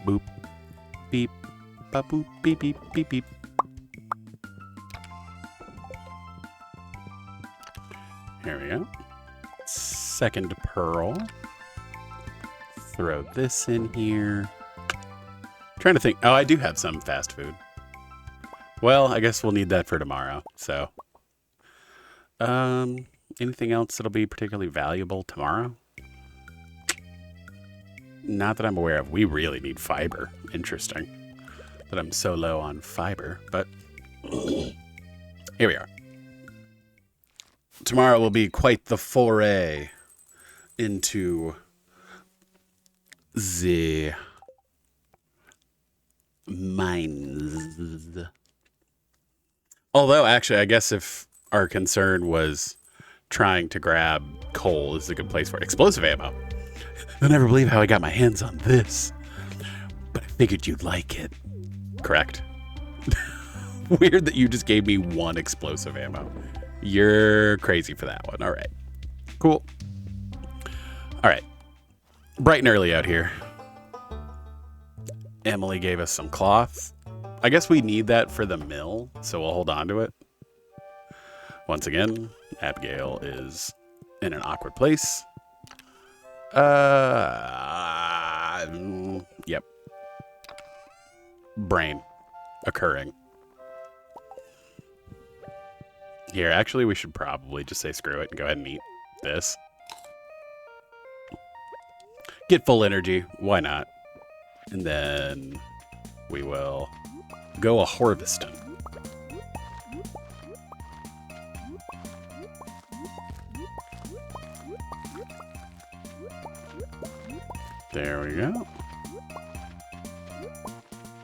Boop. Beep. Ba-boop. Beep. Beep. Beep. Beep. Here we go. Second pearl. Throw this in here. Trying to think. Oh, I do have some fast food. Well, I guess we'll need that for tomorrow. So, anything else that'll be particularly valuable tomorrow? Not that I'm aware of. We really need fiber. Interesting that I'm so low on fiber, but here we are. Tomorrow will be quite the foray into the mines. Although, actually, I guess if our concern was trying to grab coal, this is a good place for it. Explosive ammo. You'll never believe how I got my hands on this, but I figured you'd like it. Correct? Weird that you just gave me 1 explosive ammo. You're crazy for that one. All right. Cool. All right. Bright and early out here. Emily gave us some cloth. I guess we need that for the mill, so we'll hold on to it. Once again, Abigail is in an awkward place. Yep. Brain occurring. Here, actually, we should probably just say screw it and go ahead and eat this. Get full energy. Why not? And then we will go a harvesting. There we go.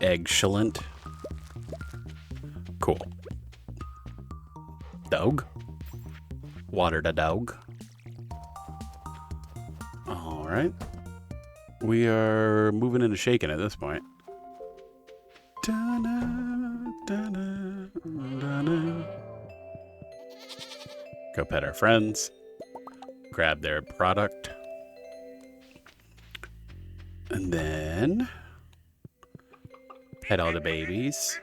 Excellent. Cool. Dog. Water the dog. All right. We are moving into shaking at this point. Go pet our friends. Grab their product. And then pet all the babies.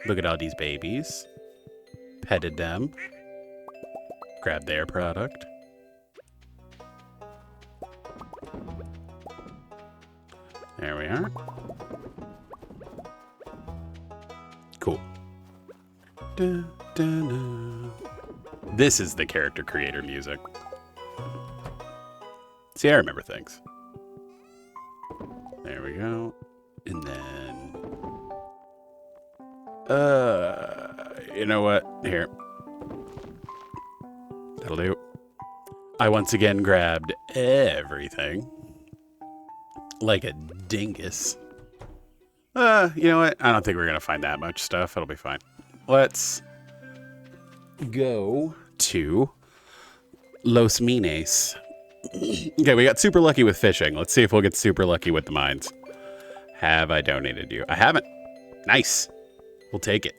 Look at all these babies. Petted them. Grab their product. There we are. Cool. Da, da, da. This is the character creator music. See, I remember things. There we go. And then... you know what? Here. That'll do. I once again grabbed everything. Like a dingus. You know what? I don't think we're going to find that much stuff. It'll be fine. Let's go to Los Mines Okay, we got super lucky with fishing. Let's see if we'll get super lucky with the mines. Have I donated you? I haven't. Nice. We'll take it.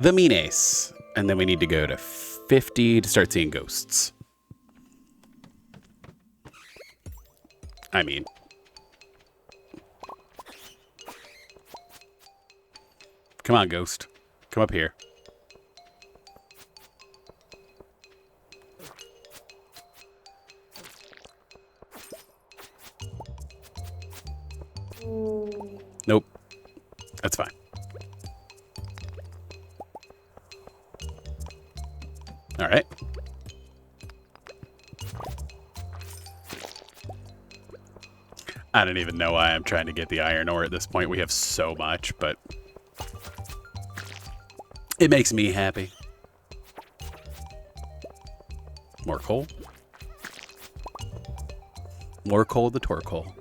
The mean ace. And then we need to go to 50 to start seeing ghosts. I mean. Come on, ghost. Come up here. Nope. That's fine. All right. I don't even know why I'm trying to get the iron ore at this point. We have so much, but it makes me happy. More coal. More coal, the torcoal.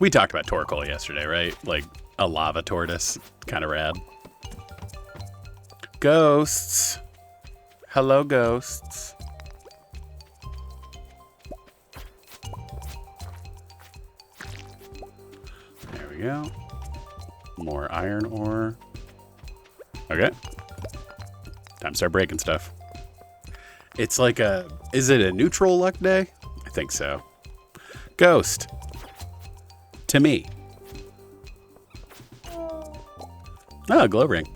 We talked about torcoal yesterday, right? Like a lava tortoise. Kind of rad. Ghosts. Hello, ghosts. There we go. More iron ore. Okay. Time to start breaking stuff. It's like a... Is it a neutral luck day? I think so. Ghost. To me. Oh, glow ring.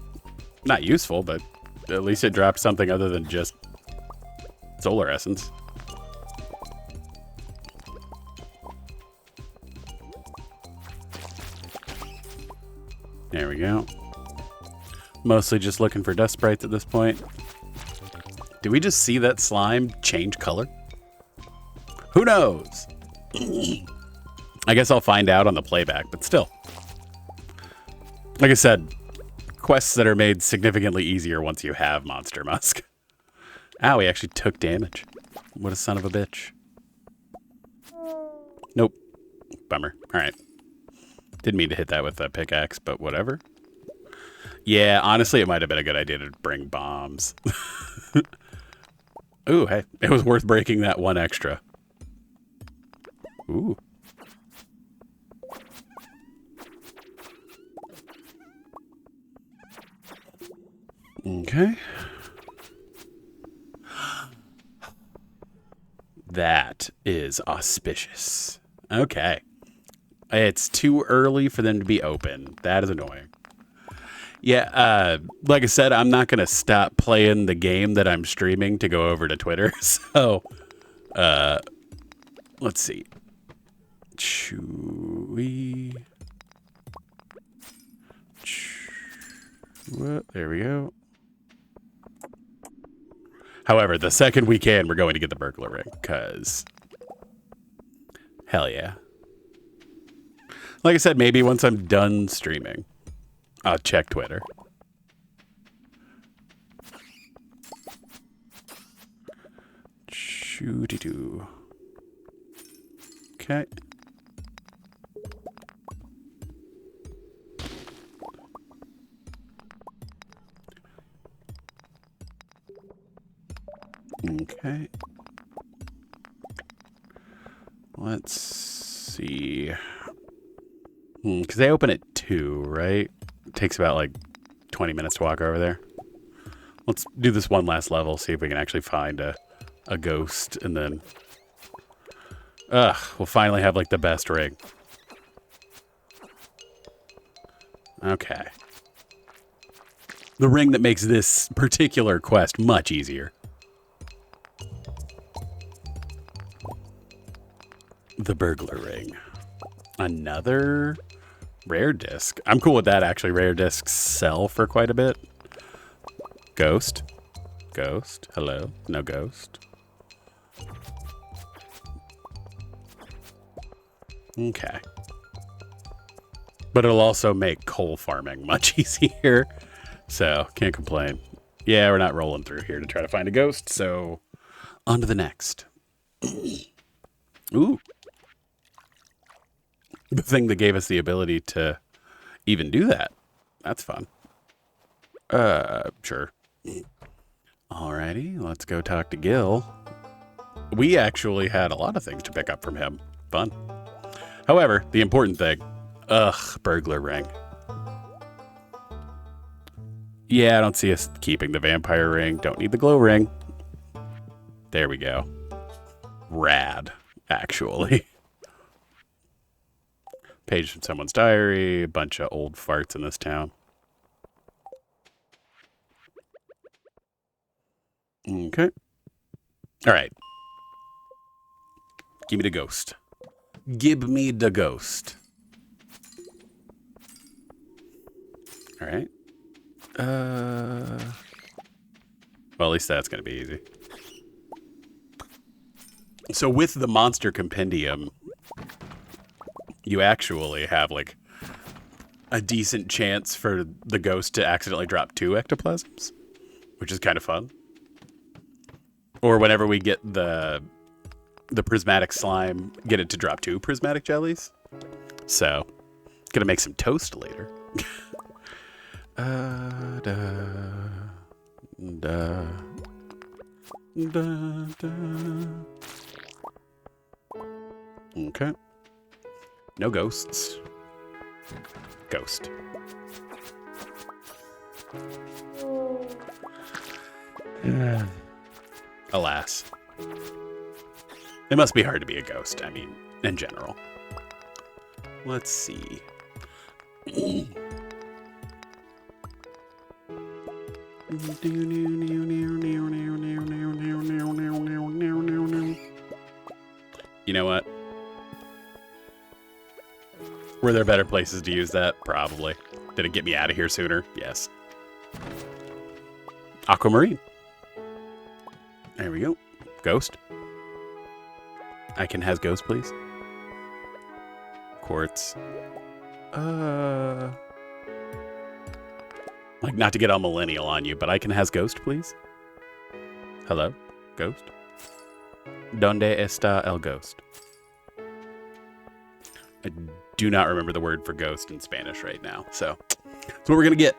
Not useful, but at least it dropped something other than just solar essence. There we go. Mostly just looking for dust sprites at this point. Did we just see that slime change color? Who knows? I guess I'll find out on the playback, but still. Like I said, quests that are made significantly easier once you have Monster Musk. Ow, he actually took damage. What a son of a bitch. Nope. Bummer. All right. Didn't mean to hit that with a pickaxe, but whatever. Yeah, honestly, it might have been a good idea to bring bombs. Ooh, hey, it was worth breaking that one extra. Ooh. Okay. That is auspicious. Okay. It's too early for them to be open. That is annoying. Yeah, like I said, I'm not going to stop playing the game that I'm streaming to go over to Twitter. So, let's see. Chewy. There we go. However, the second we can, we're going to get the burglar ring, because hell yeah. Like I said, maybe once I'm done streaming, I'll check Twitter. Shoo-dee-doo. Okay. Okay. Let's see. Because they open at 2, right? It takes about like 20 minutes to walk over there. Let's do this one last level, see if we can actually find a ghost, and then... we'll finally have like the best ring. Okay. The ring that makes this particular quest much easier. The burglar ring. Another rare disc. I'm cool with that, actually. Rare discs sell for quite a bit. Ghost. Ghost. Hello. No ghost. Okay. But it'll also make coal farming much easier. So, can't complain. Yeah, we're not rolling through here to try to find a ghost, so on to the next. Ooh. The thing that gave us the ability to even do that. That's fun. Sure. Alrighty, let's go talk to Gil. we actually had a lot of things to pick up from him. Fun. However, the important thing, burglar ring. Yeah, I don't see us keeping the vampire ring. Don't need the glow ring. There we go. Rad, actually. Page from someone's diary. A bunch of old farts in this town. Okay. All right. Give me the ghost. Give me the ghost. All right. Well, at least that's going to be easy. So with the monster compendium, you actually have like a decent chance for the ghost to accidentally drop 2 ectoplasms, which is kind of fun. Or whenever we get the prismatic slime, get it to drop 2 prismatic jellies. So, gonna make some toast later. Okay. No ghosts. Ghost. Alas. It must be hard to be a ghost, I mean, in general. Let's see. You know what? Were there better places to use that? Probably. Did it get me out of here sooner? Yes. Aquamarine. There we go. Ghost. I can has ghost, please. Quartz. Like, not to get all millennial on you, but I can has ghost, please. Hello? Ghost? Donde está el ghost? I do not remember the word for ghost in Spanish right now, so that's what we're gonna get.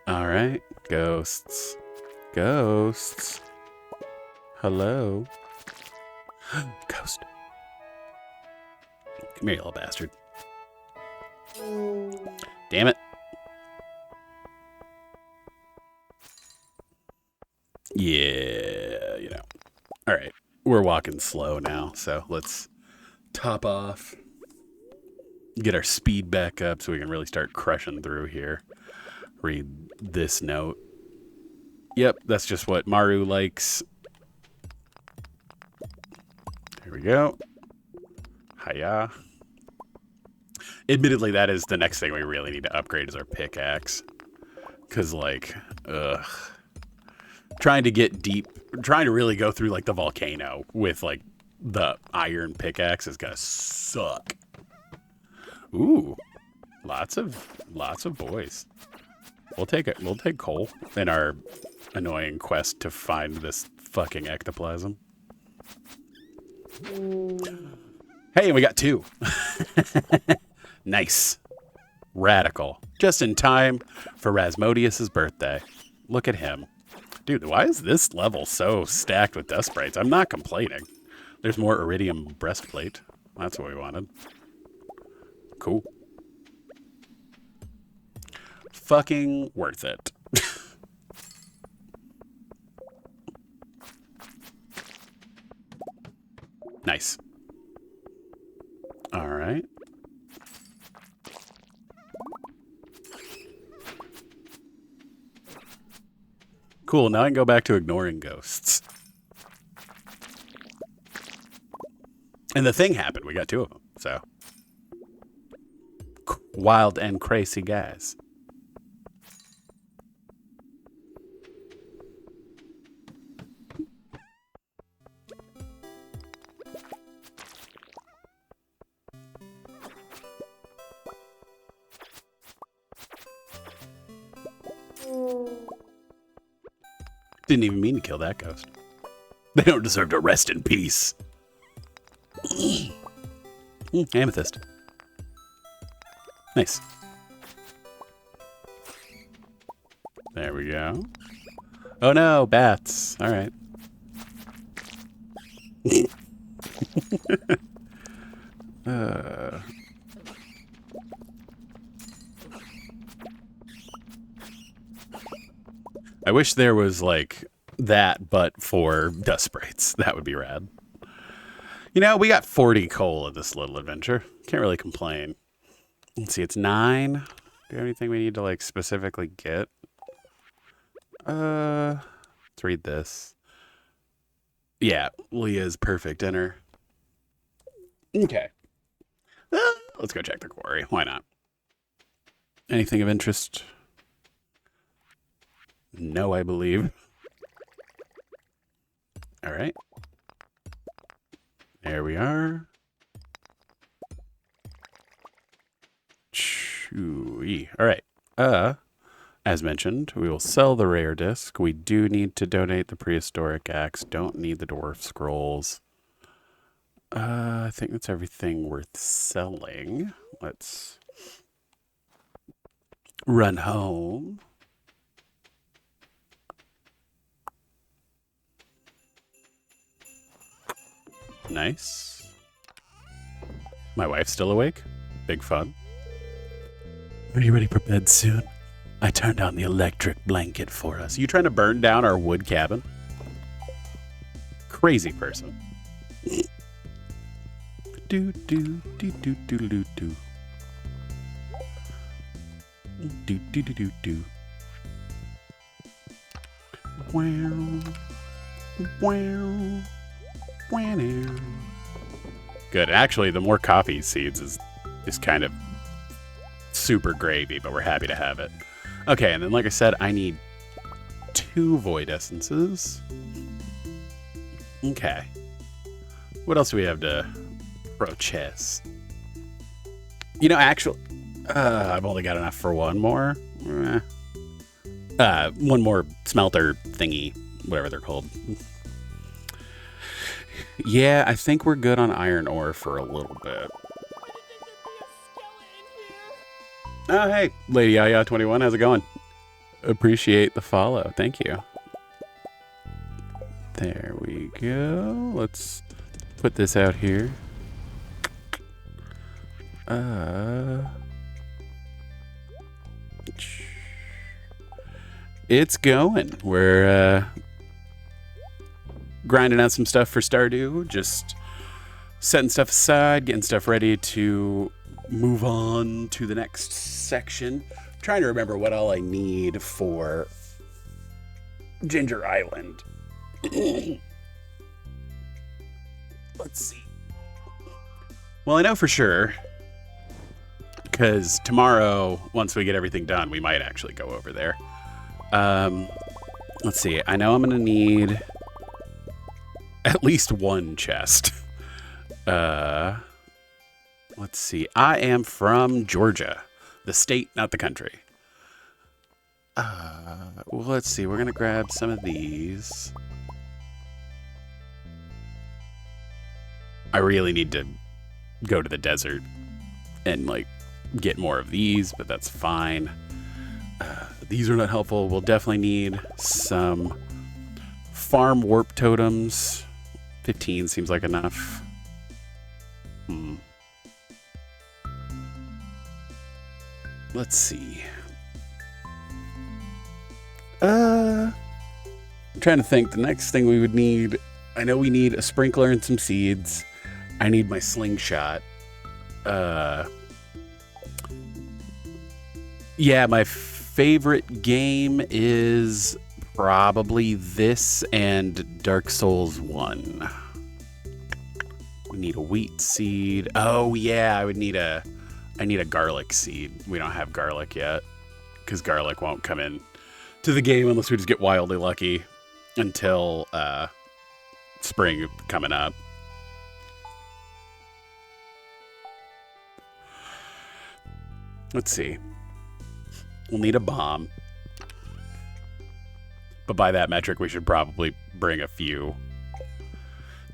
All right, ghosts. Ghosts. Hello? Ghost. Come here, you little bastard. Damn it. Yeah, you know. All right, we're walking slow now, so let's top off. Get our speed back up so we can really start crushing through here. Read this note. Yep, that's just what Maru likes. Here we go. Hiya. Admittedly, that is the next thing we really need to upgrade is our pickaxe. Because, like, trying to get deep, trying to really go through, like, the volcano with, like, the iron pickaxe is gonna suck. Ooh. Lots of boys. We'll take it. We'll take coal in our annoying quest to find this fucking ectoplasm. Hey, we got 2. Nice. Radical. Just in time for Rasmodius's birthday. Look at him. Dude, why is this level so stacked with dust sprites? I'm not complaining. There's more iridium breastplate. That's what we wanted. Cool. Fucking worth it. Nice. All right. Cool, now I can go back to ignoring ghosts. And the thing happened. We got 2 of them, so. Wild and crazy guys. Didn't even mean to kill that ghost. They don't deserve to rest in peace. Amethyst. Nice. There we go. Oh no, bats. All right. I wish there was like that, but for dust sprites. That would be rad. You know, we got 40 coal in this little adventure. Can't really complain. Let's see, it's 9. Do you have anything we need to like specifically get? Let's read this. Yeah, Leah's perfect dinner. Okay. Let's go check the quarry. Why not? Anything of interest? No, I believe. All right. There we are. Chewy. All right. As mentioned, we will sell the rare disc. We do need to donate the prehistoric axe. Don't need the dwarf scrolls. I think that's everything worth selling. Let's run home. Nice. My wife's still awake. Big fun. Are you ready for bed soon? I turned on the electric blanket for us. You trying to burn down our wood cabin? Crazy person. Do do do do do do do. Do do do do do. Wow. Wow. Wow. Good. Actually, the more coffee seeds is kind of super gravy, but we're happy to have it. Okay, and then like I said, I need 2 void essences. Okay. What else do we have to process? You know, actually, I've only got enough for one more. One more smelter thingy, whatever they're called. Yeah, I think we're good on iron ore for a little bit. Oh, hey, Lady Yaya21, how's it going? Appreciate the follow. Thank you. There we go. Let's put this out here. It's going. We're grinding out some stuff for Stardew. Just setting stuff aside, getting stuff ready to move on to the next section. I'm trying to remember what all I need for Ginger Island. Let's see. Well, I know for sure, because tomorrow, once we get everything done, we might actually go over there. Let's see. I know I'm going to need at least 1 chest. Let's see. I am from Georgia, the state, not the country. Well, let's see. We're going to grab some of these. I really need to go to the desert and, like, get more of these, but that's fine. These are not helpful. We'll definitely need some farm warp totems. 15 seems like enough. Let's see. I'm trying to think. The next thing we would need, I know we need a sprinkler and some seeds. I need my slingshot. Yeah, my favorite game is probably this and Dark Souls 1. We need a wheat seed. Oh yeah, I need a garlic seed. We don't have garlic yet because garlic won't come in to the game unless we just get wildly lucky until spring coming up. Let's see. We'll need a bomb. But by that metric, we should probably bring a few.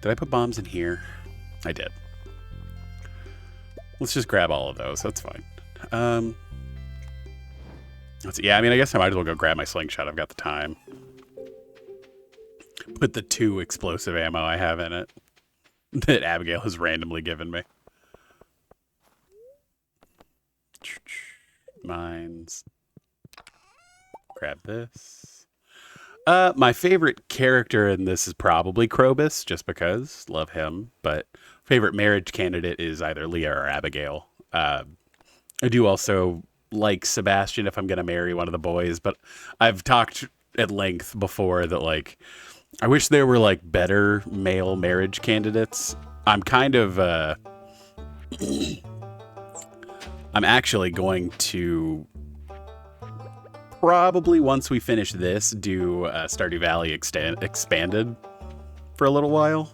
Did I put bombs in here? I did. Let's just grab all of those. That's fine. Let's see. Yeah, I mean, I guess I might as well go grab my slingshot. I've got the time. Put the 2 explosive ammo I have in it that Abigail has randomly given me. Mines. Grab this. My favorite character in this is probably Krobus, just because love him. But favorite marriage candidate is either Leah or Abigail. I do also like Sebastian if I'm gonna marry one of the boys, but I've talked at length before that like I wish there were like better male marriage candidates. I'm kind of I'm actually going to probably once we finish this do Stardew Valley expanded for a little while,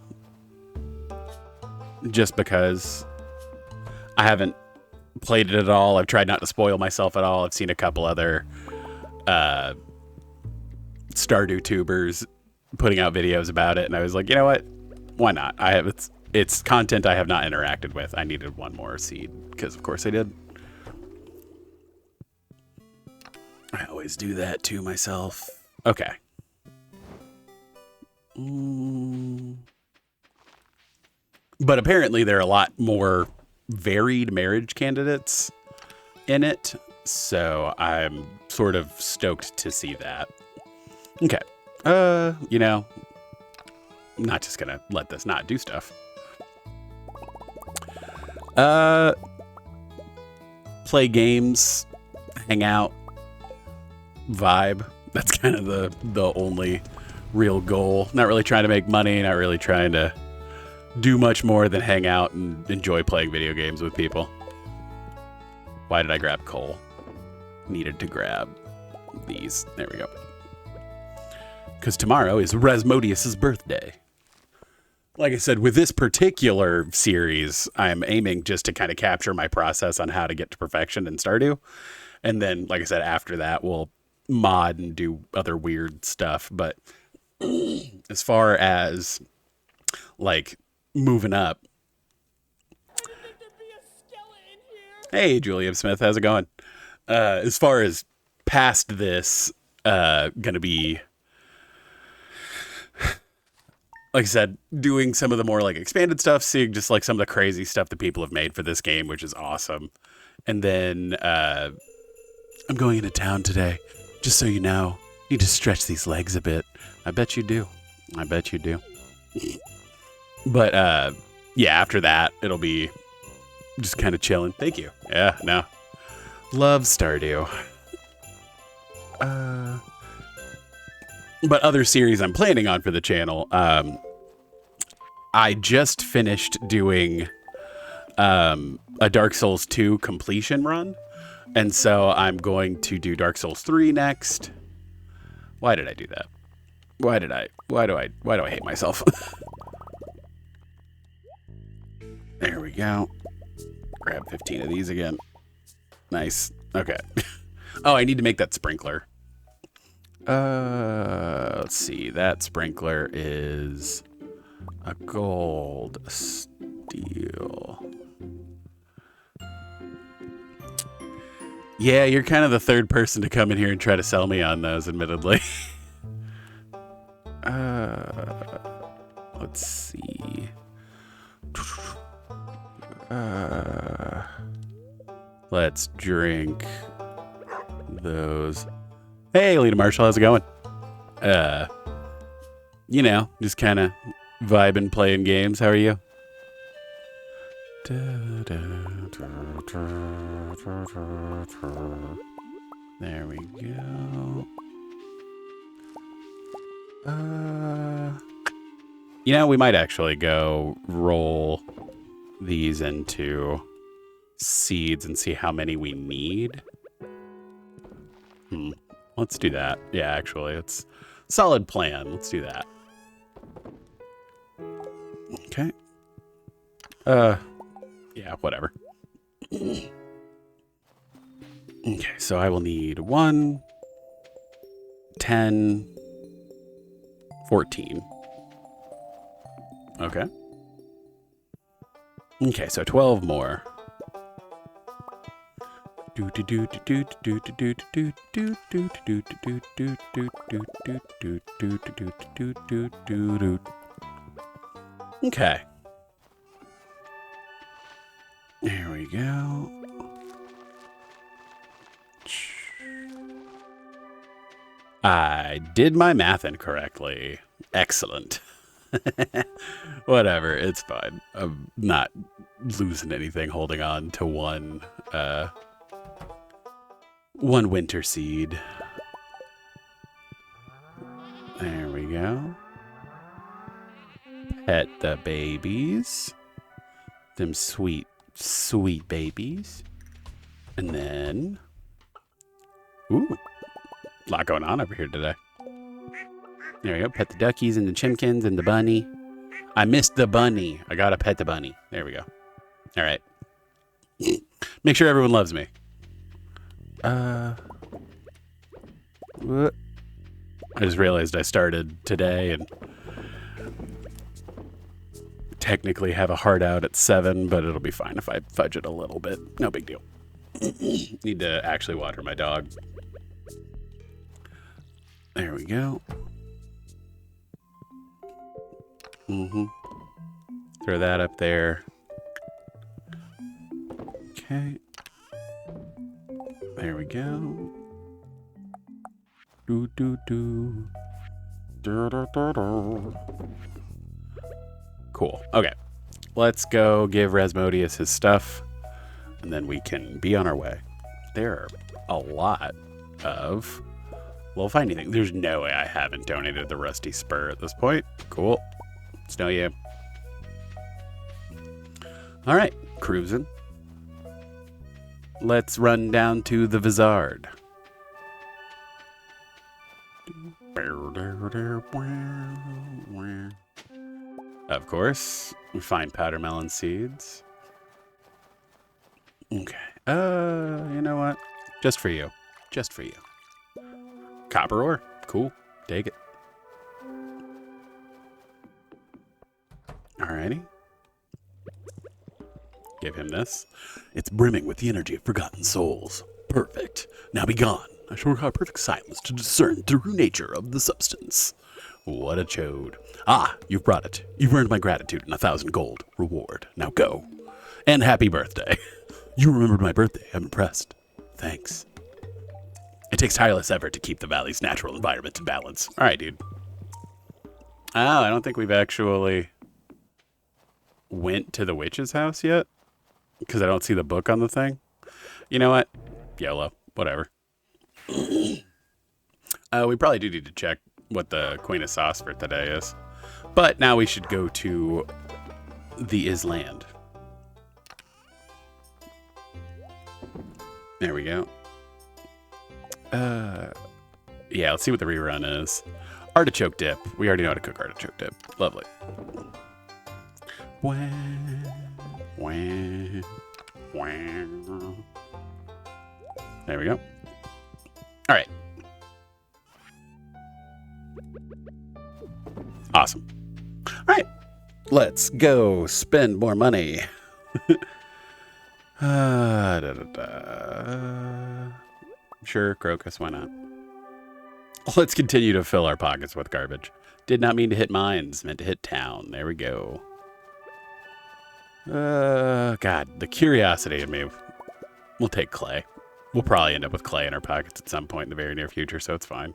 just because I haven't played it at all. I've tried not to spoil myself at all. I've seen a couple other Stardew tubers putting out videos about it, and I was like, you know what? Why not? It's content I have not interacted with. I needed one more seed because, of course, I did. I always do that to myself. Okay. But apparently there are a lot more varied marriage candidates in it, so I'm sort of stoked to see that. Okay. You know, I'm not just gonna let this not do stuff. Play games, hang out, vibe. That's kind of the only real goal. Not really trying to make money, not really trying to do much more than hang out and enjoy playing video games with people. Why did I grab coal? Needed to grab these. There we go. Because tomorrow is Rasmodius's birthday. Like I said, with this particular series, I'm aiming just to kind of capture my process on how to get to perfection in Stardew. And then, like I said, after that, we'll mod and do other weird stuff. But as far as, like, moving up. Hey, Julian Smith, how's it going? As far as past this, gonna be, like I said, doing some of the more like expanded stuff, seeing just like some of the crazy stuff that people have made for this game, which is awesome. And then I'm going into town today, just so you know. Need to stretch these legs a bit. I bet you do. I bet you do. But yeah, after that, it'll be just kind of chilling. Thank you. Yeah, no. Love Stardew. But other series I'm planning on for the channel, I just finished doing a Dark Souls 2 completion run. And so I'm going to do Dark Souls 3 next. Why did I do that? Why do I hate myself? There we go. Grab 15 of these again. Nice. Okay. Oh, I need to make that sprinkler. Let's see. That sprinkler is a gold, a steel. Yeah, you're kind of the third person to come in here and try to sell me on those, admittedly. Let's see. Let's drink those. Hey, Alita Marshall, how's it going? You know, just kind of vibing, playing games. How are you? There we go. You know, we might actually go roll these into seeds and see how many we need. Let's do that. Yeah, actually, it's a solid plan. Let's do that. Okay. Yeah, whatever. Okay, so I will need 1, 10, 14. Okay. Okay, so 12 more. Okay. There we go. I did my math incorrectly. Excellent. Whatever, it's fine. I'm not losing anything holding on to one winter seed. There we go. Pet the babies. Them sweet, sweet babies. And then... Ooh. A lot going on over here today. There we go. Pet the duckies and the chimkins and the bunny. I missed the bunny. I gotta pet the bunny. There we go. All right. Make sure everyone loves me. What? I just realized I started today and technically have a heart out at 7, but it'll be fine if I fudge it a little bit. No big deal. Need to actually water my dog. There we go. Throw that up there. Okay. There we go. Do do do. Da, da, da, da. Cool. Okay. Let's go give Rasmodius his stuff, and then we can be on our way. There are a lot of little finding things. There's no way I haven't donated the Rusty Spur at this point. Cool. Snow you. All right. Cruising. Let's run down to the Vizard. Of course, we find powder melon seeds. Okay. You know what? Just for you. Just for you. Copper ore. Cool. Take it. Alrighty. Give him this. It's brimming with the energy of forgotten souls. Perfect. Now be gone. I shall require perfect silence to discern the true nature of the substance. What a chode. Ah, you've brought it. You've earned my gratitude and 1,000 gold reward. Now go. And happy birthday. You remembered my birthday. I'm impressed. Thanks. It takes tireless effort to keep the valley's natural environment in balance. All right, dude. Oh, I don't think we've actually went to the witch's house yet, because I don't see the book on the thing. You know what? YOLO. Whatever. We probably do need to check what the Queen of Sauce for today is. But now we should go to the Island. There we go. Yeah, let's see what the rerun is. Artichoke dip. We already know how to cook artichoke dip. Lovely. Wah, wah, wah. There we go. All right. Awesome. All right. Let's go spend more money. Sure, crocus, why not? Let's continue to fill our pockets with garbage. Did not mean to hit mines, meant to hit town. There we go. God, the curiosity in me. We'll take clay. We'll probably end up with clay in our pockets at some point in the very near future, so it's fine.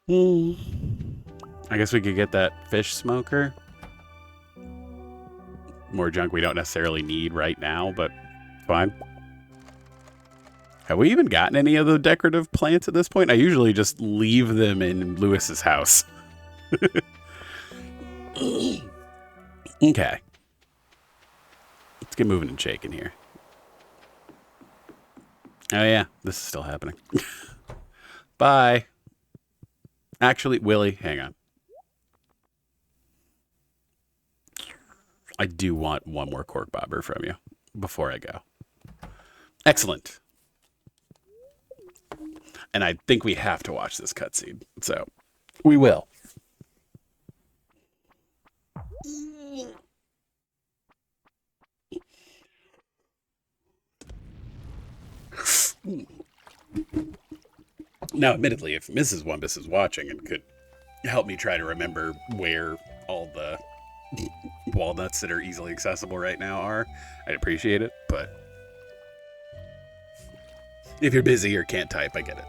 I guess we could get that fish smoker. More junk we don't necessarily need right now, but fine. Have we even gotten any of the decorative plants at this point? I usually just leave them in Lewis's house. Okay. Let's get moving and shaking here. Oh yeah, this is still happening. Bye. Actually, Willie, hang on. I do want one more cork bobber from you before I go. Excellent. And I think we have to watch this cutscene, so we will. Now, admittedly, if Mrs. Wumbus is watching and could help me try to remember where all the walnuts that are easily accessible right now are, I'd appreciate it, but if you're busy or can't type, I get it.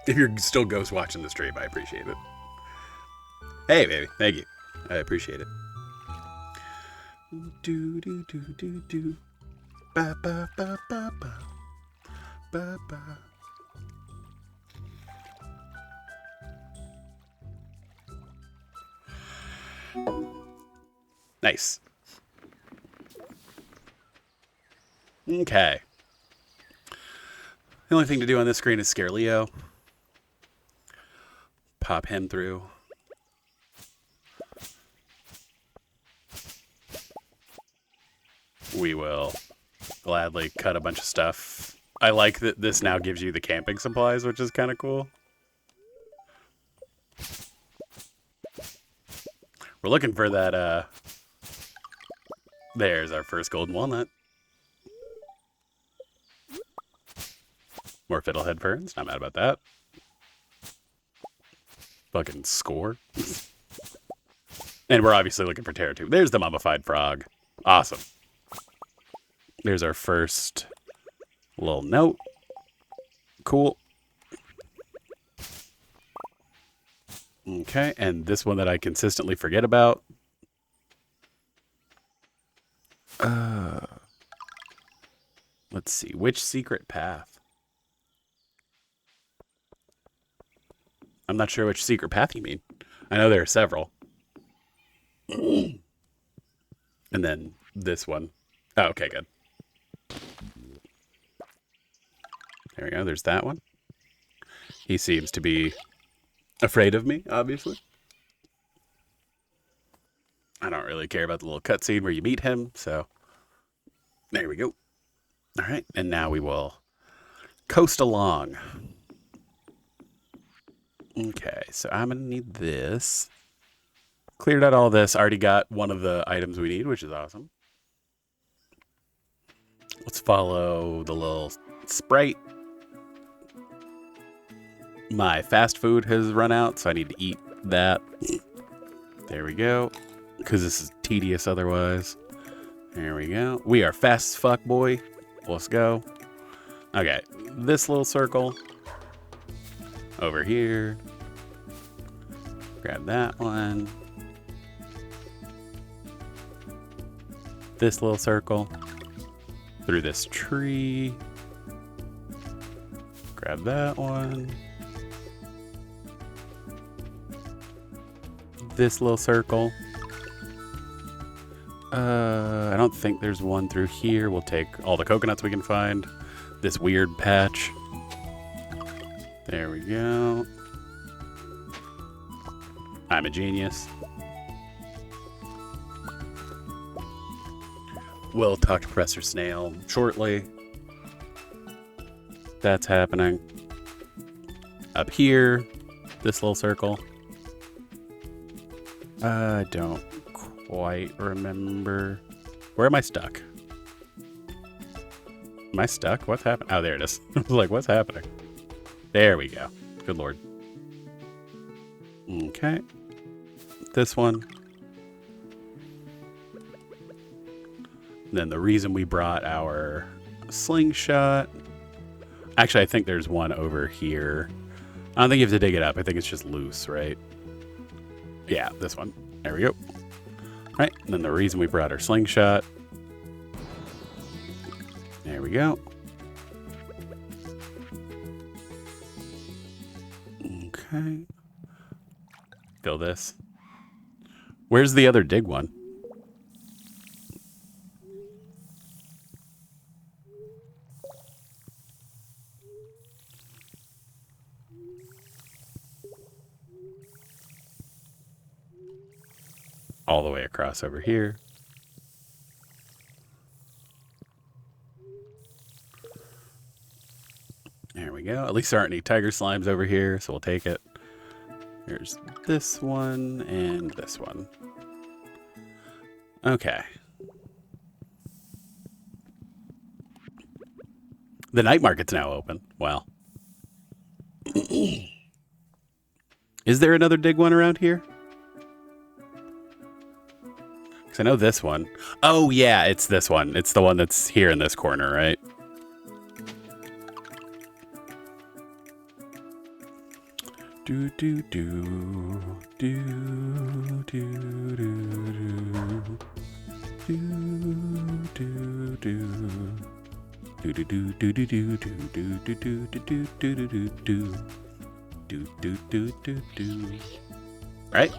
If you're still ghost watching the stream, I appreciate it. Hey, baby. Thank you. I appreciate it. Do do do do do. Ba ba ba ba ba. Ba ba. Nice. Okay. The only thing to do on this screen is scare Leo. Pop him through. We will gladly cut a bunch of stuff. I like that this now gives you the camping supplies, which is kind of cool. We're looking for that, there's our first golden walnut. More fiddlehead ferns. Not mad about that. Fucking score. And we're obviously looking for terror too. There's the mummified frog. Awesome. There's our first little note. Cool. Okay, and this one that I consistently forget about. Let's see. Which secret path? I'm not sure which secret path you mean. I know there are several. And then this one. Oh, okay, good. There we go. There's that one. He seems to be afraid of me, obviously. I don't really care about the little cutscene where you meet him, so there we go. All right, and now we will coast along. Okay, so I'm going to need this. Cleared out all this. Already got one of the items we need, which is awesome. Let's follow the little sprite. My fast food has run out, so I need to eat that. There we go. Because this is tedious otherwise. There we go. We are fast as fuck, boy. Let's go. Okay, this little circle. Over here. Grab that one. This little circle. Through this tree. Grab that one. This little circle. I don't think there's one through here. We'll take all the coconuts we can find. This weird patch. There we go. I'm a genius. We'll talk to Professor Snail shortly. That's happening. Up here, this little circle. I don't quite remember. Where am I stuck? Am I stuck? What's happening? Oh, there it is. I was like, what's happening? There we go. Good lord. Okay. This one. Then the reason we brought our slingshot. Actually, I think there's one over here. I don't think you have to dig it up. I think it's just loose, right? Yeah, this one. There we go. All right. And then the reason we brought our slingshot. There we go. Okay. Fill this. Where's the other dig one? All the way across over here. There we go. At least there aren't any tiger slimes over here, so we'll take it. Here's this one and this one. Okay. The night market's now open. Wow. Is there another dig one around here? Because I know this one. Oh, yeah, it's this one. It's the one that's here in this corner, right? Do do do do do do do do do do. Do do do do do do do do do do do do do do do do do do do. Right?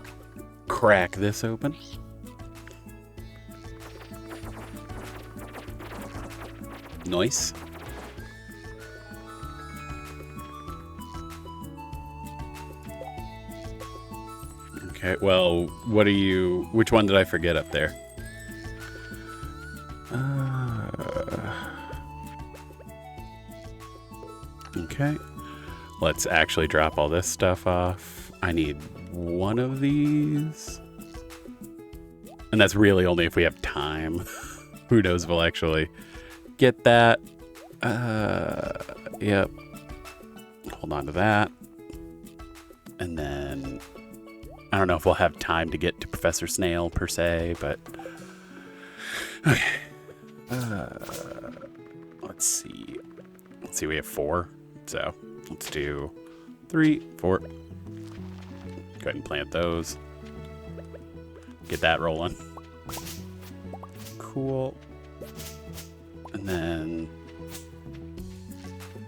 Crack this open. Nice. Okay, well, what are you... Which one did I forget up there? Okay. Let's actually drop all this stuff off. I need one of these. And that's really only if we have time. Who knows if we'll actually get that. Yep. Hold on to that. And then... I don't know if we'll have time to get to Professor Snail, per se, but... Okay. Let's see. Let's see, we have 4. So, let's do 3, 4. Go ahead and plant those. Get that rolling. Cool. And then...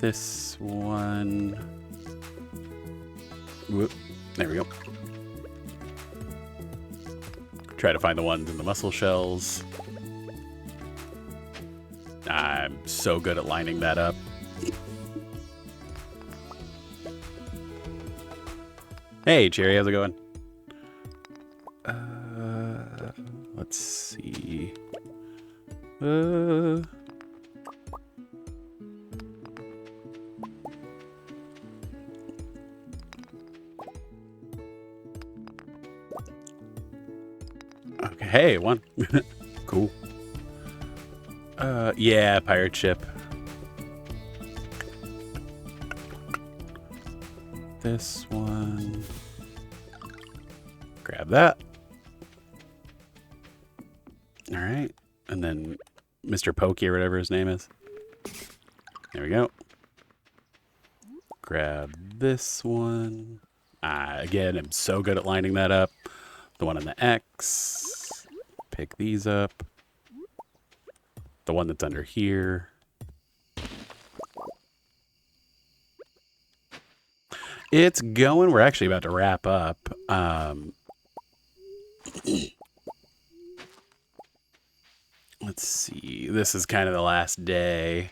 this one... Whoop. There we go. Try to find the ones in the mussel shells. I'm so good at lining that up. Hey, Cherry, how's it going? Let's see. Okay, hey, one. Cool. Yeah, pirate ship. This one. Grab that. All right. And then Mr. Pokey or whatever his name is. There we go. Grab this one. Again, I'm so good at lining that up. The one on the X. Pick these up. The one that's under here. It's going. We're actually about to wrap up. Let's see. This is kind of the last day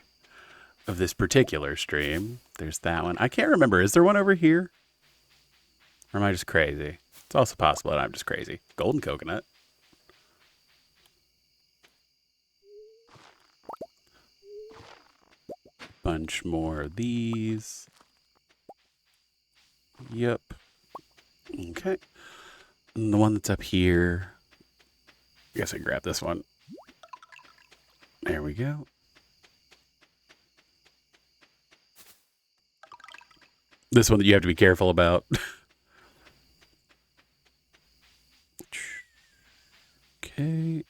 of this particular stream. There's that one. I can't remember. Is there one over here? Or am I just crazy? It's also possible that I'm just crazy. Golden coconut. Bunch more of these. Yep. Okay. And the one that's up here. I guess I can grab this one. There we go. This one that you have to be careful about. Okay.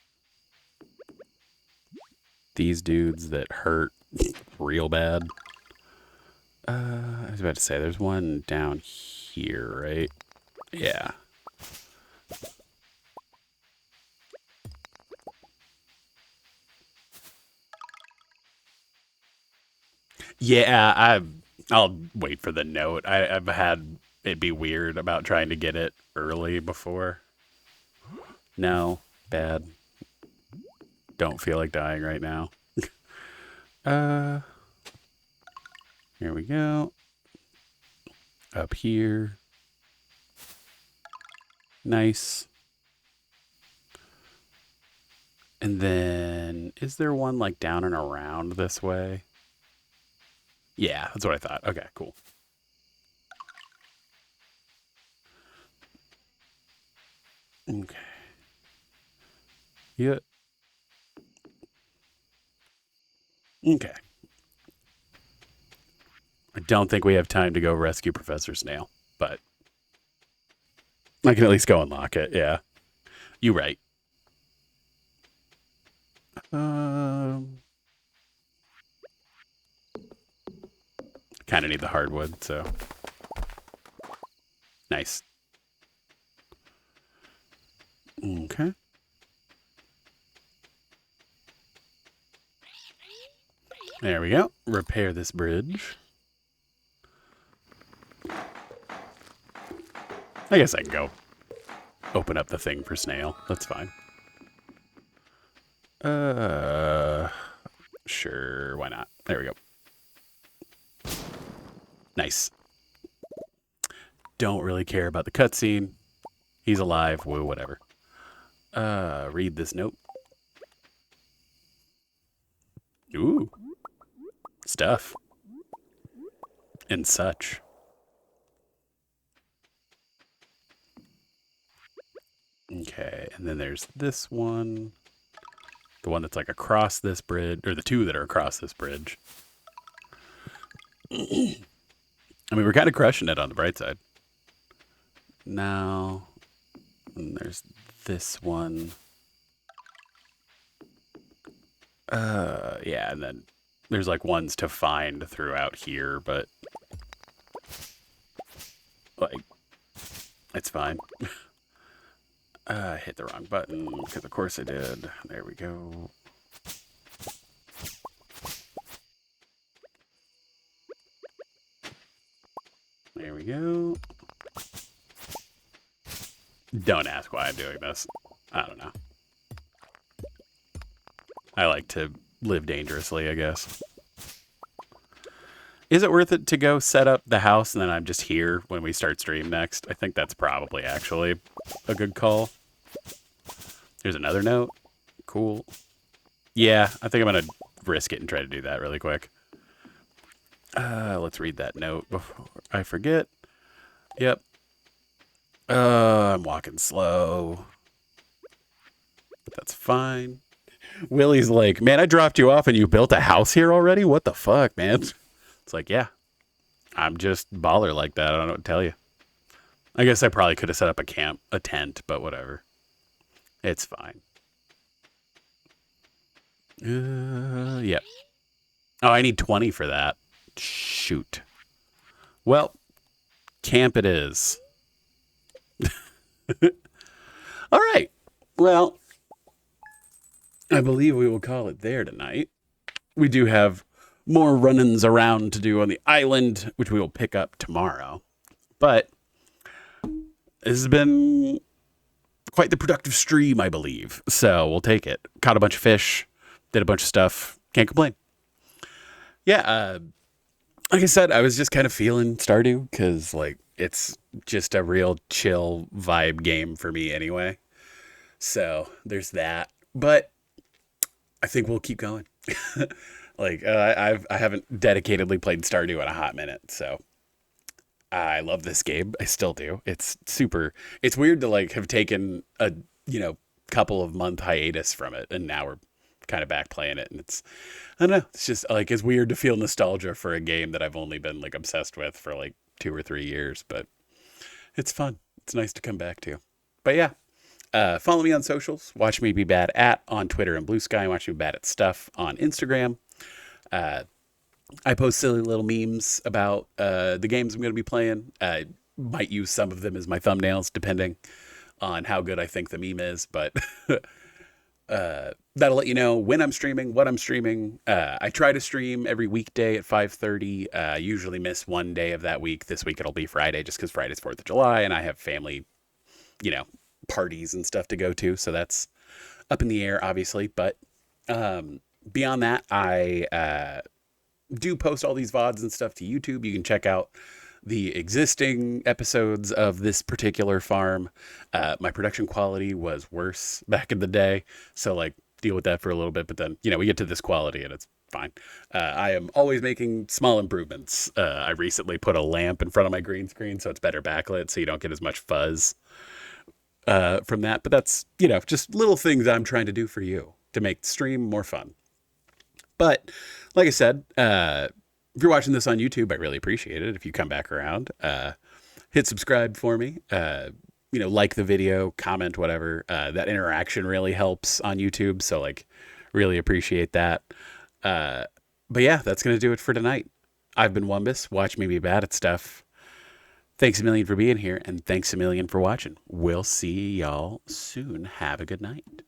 These dudes that hurt real bad. I was about to say, there's one down here, right? Yeah. Yeah, I'll wait for the note. I've had it be weird about trying to get it early before. No, bad. Don't feel like dying right now. Here we go. Up here. Nice. And then, is there one like down and around this way? Yeah, that's what I thought. Okay, cool. Okay. Yeah. Okay. I don't think we have time to go rescue Professor Snail, but I can at least go unlock it. Yeah. You right. Kind of need the hardwood, so. Nice. Okay. There we go. Repair this bridge. I guess I can go open up the thing for Snail. That's fine. Sure, why not? There we go. Nice. Don't really care about the cutscene. He's alive. Woo, whatever. Read this note. Ooh. Stuff. And such. Okay, and then there's this one. The one that's like across this bridge, or the two that are across this bridge. I mean, we're kind of crushing it on the bright side. Now, and there's this one. Yeah, and then there's like ones to find throughout here, but like, it's fine. I hit the wrong button, because of course I did. There we go. There we go. Don't ask why I'm doing this. I don't know. I like to live dangerously, I guess. Is it worth it to go set up the house and then I'm just here when we start stream next? I think that's probably actually a good call. There's another note. Cool. Yeah, I think I'm going to risk it and try to do that really quick. Let's read that note before I forget. Yep. I'm walking slow. But that's fine. Willie's like, man, I dropped you off and you built a house here already? What the fuck, man? It's like, yeah, I'm just baller like that. I don't know what to tell you. I guess I probably could have set up a tent, but whatever. It's fine. Yep. Oh, I need 20 for that. Shoot. Well, camp it is. All right. Well, I believe we will call it there tonight. We do have more run-ins around to do on the island, which we will pick up tomorrow. But this has been quite the productive stream, I believe. So we'll take it. Caught a bunch of fish, did a bunch of stuff. Can't complain. Yeah, like I said, I was just kind of feeling Stardew because, like, it's just a real chill vibe game for me anyway. So there's that. But I think we'll keep going. Like, I haven't dedicatedly played Stardew in a hot minute, so I love this game. I still do. It's super. It's weird to like have taken a couple of month hiatus from it, and now we're kind of back playing it, and it's I don't know. It's just like it's weird to feel nostalgia for a game that I've only been like obsessed with for like 2 or 3 years, but it's fun. It's nice to come back to. But yeah, follow me on socials. Watch me be bad at on Twitter and Bluesky. Watch me bad at stuff on Instagram. I post silly little memes about the games I'm going to be playing. I might use some of them as my thumbnails, depending on how good I think the meme is. But that'll let you know when I'm streaming, what I'm streaming. I try to stream every weekday at 5:30. Usually miss one day of that week. This week it'll be Friday, just because Friday's 4th of July, and I have family, parties and stuff to go to. So that's up in the air, obviously. But beyond that, I do post all these VODs and stuff to YouTube. You can check out the existing episodes of this particular farm. My production quality was worse back in the day, so like deal with that for a little bit. But then we get to this quality and it's fine. I am always making small improvements. I recently put a lamp in front of my green screen so it's better backlit, so you don't get as much fuzz from that. But that's just little things I'm trying to do for you to make the stream more fun. But like I said, if you're watching this on YouTube, I really appreciate it. If you come back around, hit subscribe for me. Like the video, comment, whatever. That interaction really helps on YouTube. So like, really appreciate that. But yeah, that's going to do it for tonight. I've been Wumbus. Watch me be bad at stuff. Thanks a million for being here, and thanks a million for watching. We'll see y'all soon. Have a good night.